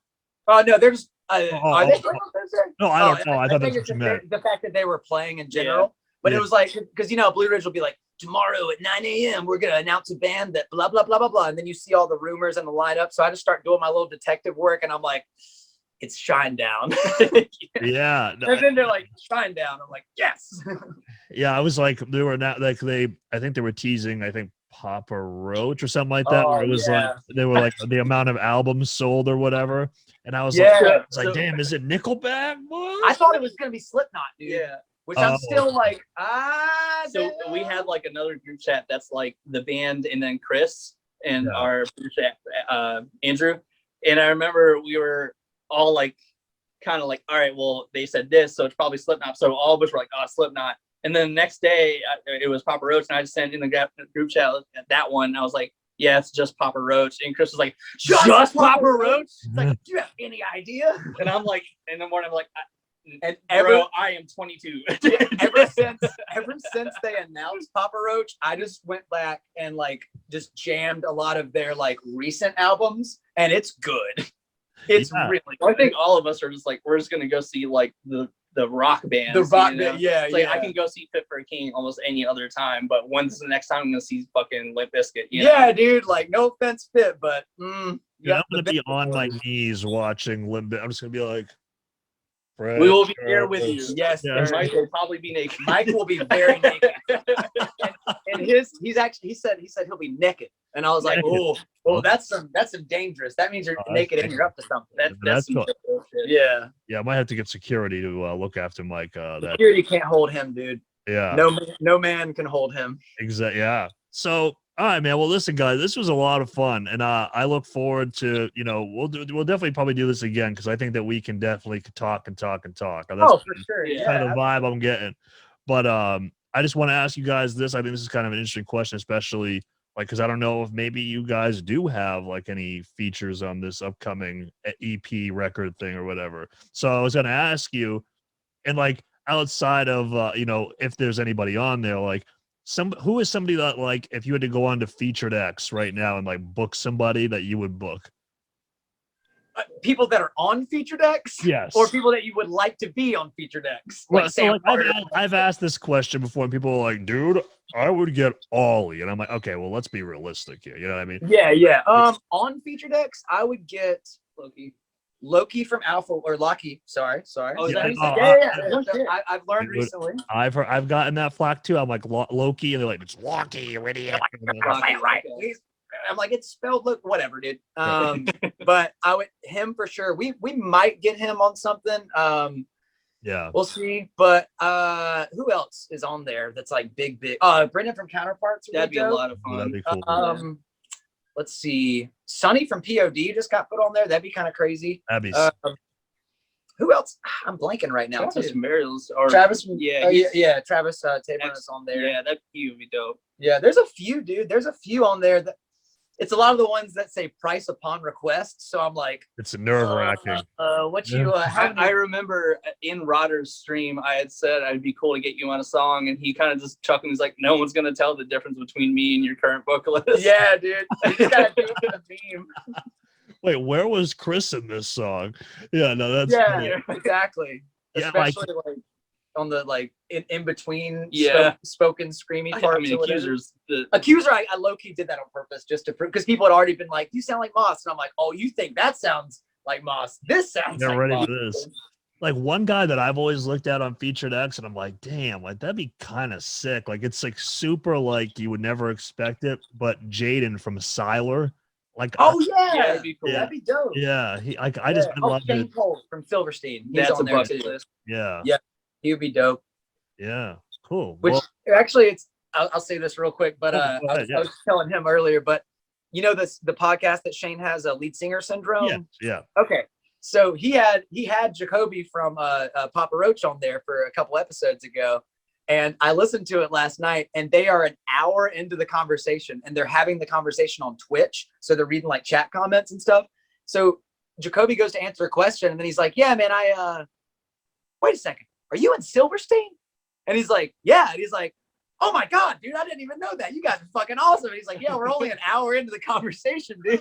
C: Oh no, they're just. Are they
A: oh,
C: playing on Thursday?
A: No, I don't know. I thought
C: think
A: that's
C: it's
A: what you meant.
C: the fact that they were playing in general, but
A: Yeah.
C: it was like because Blue Ridge will be like tomorrow at 9 a.m. we're gonna announce a band that blah blah blah blah blah, and then you see all the rumors and the lineup. So I just start doing my little detective work, and I'm like, it's Shinedown.
A: Yeah, no,
C: And then they're like Shinedown. I'm like, yes.
A: yeah. I was like, they were not like I think they were teasing. I think Papa Roach or something like that.
C: Oh,
A: where it was
C: yeah.
A: like they were like the amount of albums sold or whatever. And I was
C: Yeah.
A: like,
D: So-
A: damn, is it Nickelback? Boys?
C: I thought it was gonna be Slipknot, dude.
D: Yeah.
C: Which I'm
A: Oh.
C: still like,
D: So we had like another group chat that's like the band and then Chris and
A: Yeah.
D: our group chat, Andrew. And I remember we were all like, kind of like, all right, well, they said this, so it's probably Slipknot. So all of us were like, oh, Slipknot. And then the next day, it was Papa Roach, and I just sent in the group chat that one. And I was like, yeah, it's just Papa Roach. And Chris was like, just Papa Roach? It's like, do you have any idea? And I'm like, in the morning, I'm like,
C: and
D: I am 22.
C: ever since they announced Papa Roach, I just went back and like just jammed a lot of their like recent albums, and it's good. It's
A: Yeah.
C: really
D: I
C: good.
D: think all of us are just like, we're just gonna go see like the rock bands.
C: The rock
D: you know?
C: band, yeah,
D: It's like
C: yeah.
D: I can go see Fit for a King almost any other time, but when's the next time I'm gonna see fucking Limp Bizkit? You know?
C: Yeah, dude. Like, no offense, Fit, but
A: Dude,
C: yeah,
A: I'm gonna be on my knees watching Limp Bizkit. I'm just gonna be like,
D: We will be here with you.
C: yes,
A: Yeah.
C: sir.
D: Mike will probably be naked.
C: Mike will be very naked. And he said he'll be naked, and I was like,
A: Naked.
C: oh, that's some dangerous. That means you're
A: Oh,
C: naked
A: that's
C: and you're up to something.
D: That's
A: That's
D: some
A: cool.
D: bullshit.
C: Yeah,
A: Yeah, I might have to get security to look after Mike. That
C: security can't hold him, dude.
A: yeah,
C: No man can hold him.
A: exactly. Yeah. So, all right, man. Well, listen, guys, this was a lot of fun, and I look forward to we'll definitely probably do this again because I think that we can definitely talk and talk and talk. That's
C: Oh, for sure.
D: Yeah.
A: kind of the vibe I'm getting. But I just want to ask you guys this. I think this is kind of an interesting question, especially like because I don't know if maybe you guys do have like any features on this upcoming EP record thing or whatever. So I was going to ask you, and like outside of if there's anybody on there, like who is somebody that like if you had to go on to Featured X right now and like book somebody that you would book?
C: People that are on Featured X,
A: Yes.
C: or people that you would like to be on Featured X.
A: Well, so
C: Sam
A: like
C: Carter.
A: I've asked this question before, and people are like, "Dude, I would get Ollie," and I'm like, "Okay, well, let's be realistic here." You know what I mean?
C: Yeah. On Featured X, I would get Loki from Alpha or Loki. Sorry.
D: Oh, is that
A: Yeah,
D: what you said?
C: I've learned
A: Dude,
C: recently.
A: I've gotten that flack too. I'm like Loki, and they're like, "It's Loki, you idiot."
C: Right. I'm like, it's spelled whatever, dude. But him for sure. We might get him on something.
A: Yeah.
C: We'll see. But who else is on there that's like big? Brendan from Counterparts.
D: That'd be a lot of
A: That'd
D: fun.
A: be cool.
C: Let's see. Sonny from POD just got put on there. That'd be kind of crazy.
A: That'd be
C: Who else? I'm blanking right now.
D: Travis
C: too.
D: Merrill's or
C: Travis.
D: yeah,
C: Travis Taborn is on there.
D: yeah, that would be dope.
C: Yeah, there's a few, dude. There's a few on there that it's a lot of the ones that say price upon request. So I'm like,
A: it's nerve wracking.
C: what you
D: I remember in Rodder's stream, I had said I'd be cool to get you on a song, and he kind of just chuckled. He's like, "No one's gonna tell the difference between me and your current vocalist."
C: yeah, dude. You just gotta do it for the meme.
A: Wait, where was Chris in this song? Yeah, no, that's
C: Yeah, exactly.
A: Yeah, like-
C: Especially like on the like in between
D: Yeah.
C: spoken screamy
D: I
C: parts.
D: mean,
C: or whatever.
D: Accusers.
C: Accuser, I low key did that on purpose just to prove because people had already been like, "You sound like Moss," and I'm like, "Oh, you think that sounds like Moss? This sounds
A: They're
C: like
A: ready
C: Moss."
A: for this. Like one guy that I've always looked at on Featured X, and I'm like, damn, like that'd be kind of sick. Like it's like super like you would never expect it, but Jaden from Siler, like
C: Oh yeah,
D: that'd be cool.
C: that'd be dope.
A: yeah, he like I just
C: Oh,
A: love
C: Shane
A: it.
C: Cole from Silverstein. He's
D: That's
C: on
D: a
C: there
D: bucket
C: too.
D: list.
A: Yeah,
C: He would be dope.
A: yeah, cool.
C: Which
A: Well,
C: actually, it's I'll say this real quick, but
A: Oh,
C: I
A: go ahead,
C: was telling him earlier, but you know the podcast that Shane has, a lead singer syndrome.
A: yeah.
C: Okay, so he had Jacoby from Papa Roach on there for a couple episodes ago, and I listened to it last night, and they are an hour into the conversation, and they're having the conversation on Twitch, so they're reading like chat comments and stuff. So Jacoby goes to answer a question, and then he's like, "Yeah, man, wait a second, are you in Silverstein?" And he's like, "Yeah," and he's like, "Oh my God, dude, I didn't even know that. You guys are fucking awesome." And he's like, "Yeah, we're only an hour into the conversation, dude."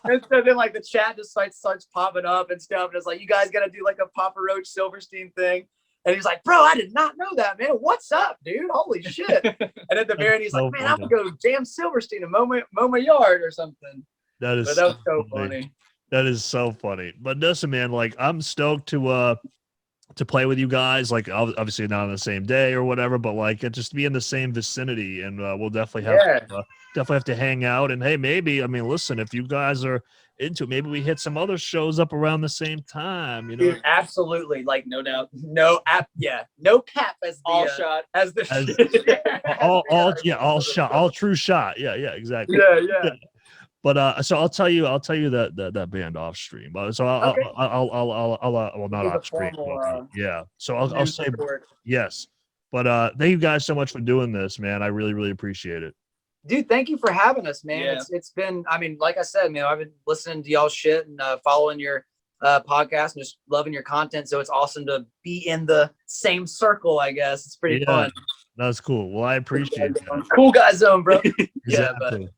C: And so then like the chat just starts popping up and stuff. And it's like, "You guys got to do like a Papa Roach Silverstein thing." And he's like, "Bro, I did not know that, man. What's up, dude? Holy shit." And at the very end, he's
A: so
C: like, "Man, I'm
A: funny.
C: gonna go jam Silverstein and mow my yard or something."
A: That is
C: But that was so funny.
A: That is so funny. But listen, man, like I'm stoked to play with you guys. Like obviously not on the same day or whatever, but like just be in the same vicinity, and we'll definitely have to hang out. And hey, maybe I mean, listen, if into it. Maybe we hit some other shows up around the same time. You know,
C: Dude, absolutely. Like
D: No doubt.
C: no cap as the
D: All shot.
C: as the
A: all true shot. Yeah, exactly.
C: yeah.
A: But so I'll tell you that band off stream. So
C: Okay.
A: I'll well, not
C: Do the
A: off stream.
C: formal,
A: Yeah. So I'll
C: news
A: say
C: report.
A: yes. But thank you guys so much for doing this, man. I really, really appreciate it.
C: Dude, thank you for having us, man.
D: Yeah.
C: It's been, I mean, like I said, man, I've been listening to y'all shit and following your podcast and just loving your content. So it's awesome to be in the same circle, I guess. It's pretty fun.
A: That's cool. Well, I appreciate that.
C: Cool guy zone, bro.
A: Exactly.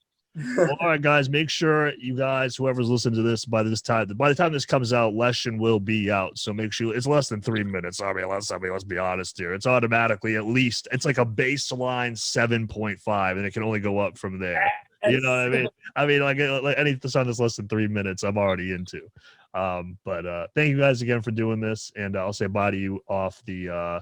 A: Well, all right, guys, make sure you guys, whoever's listening to this by the time this comes out, Lesson will be out. So make sure it's less than 3 minutes. I mean, let's be honest here. It's automatically at least, it's like a baseline 7.5, and it can only go up from there. You know what I mean? I mean, like any song that's less than 3 minutes, I'm already into. But thank you guys again for doing this, and I'll say bye to you off the I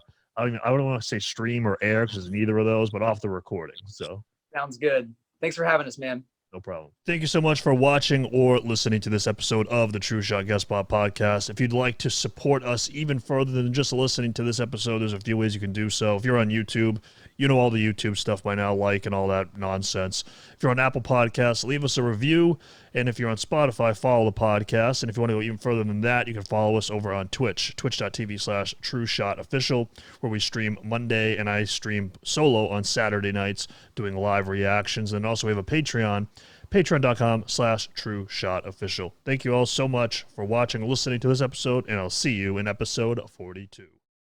A: don't want to say stream or air because it's neither of those, but off the recording. So
C: Sounds good. Thanks for having us, man.
A: no problem. Thank you so much for watching or listening to this episode of the True Shot Guest Spot Podcast. If you'd like to support us even further than just listening to this episode, there's a few ways you can do so. If you're on YouTube, you know all the YouTube stuff by now, like and all that nonsense. If you're on Apple Podcasts, leave us a review. And if you're on Spotify, follow the podcast. And if you want to go even further than that, you can follow us over on Twitch, twitch.tv/TrueShotOfficial, where we stream Monday and I stream solo on Saturday nights doing live reactions. And also we have a Patreon, patreon.com/TrueShotOfficial. Thank you all so much for watching and listening to this episode, and I'll see you in episode 42.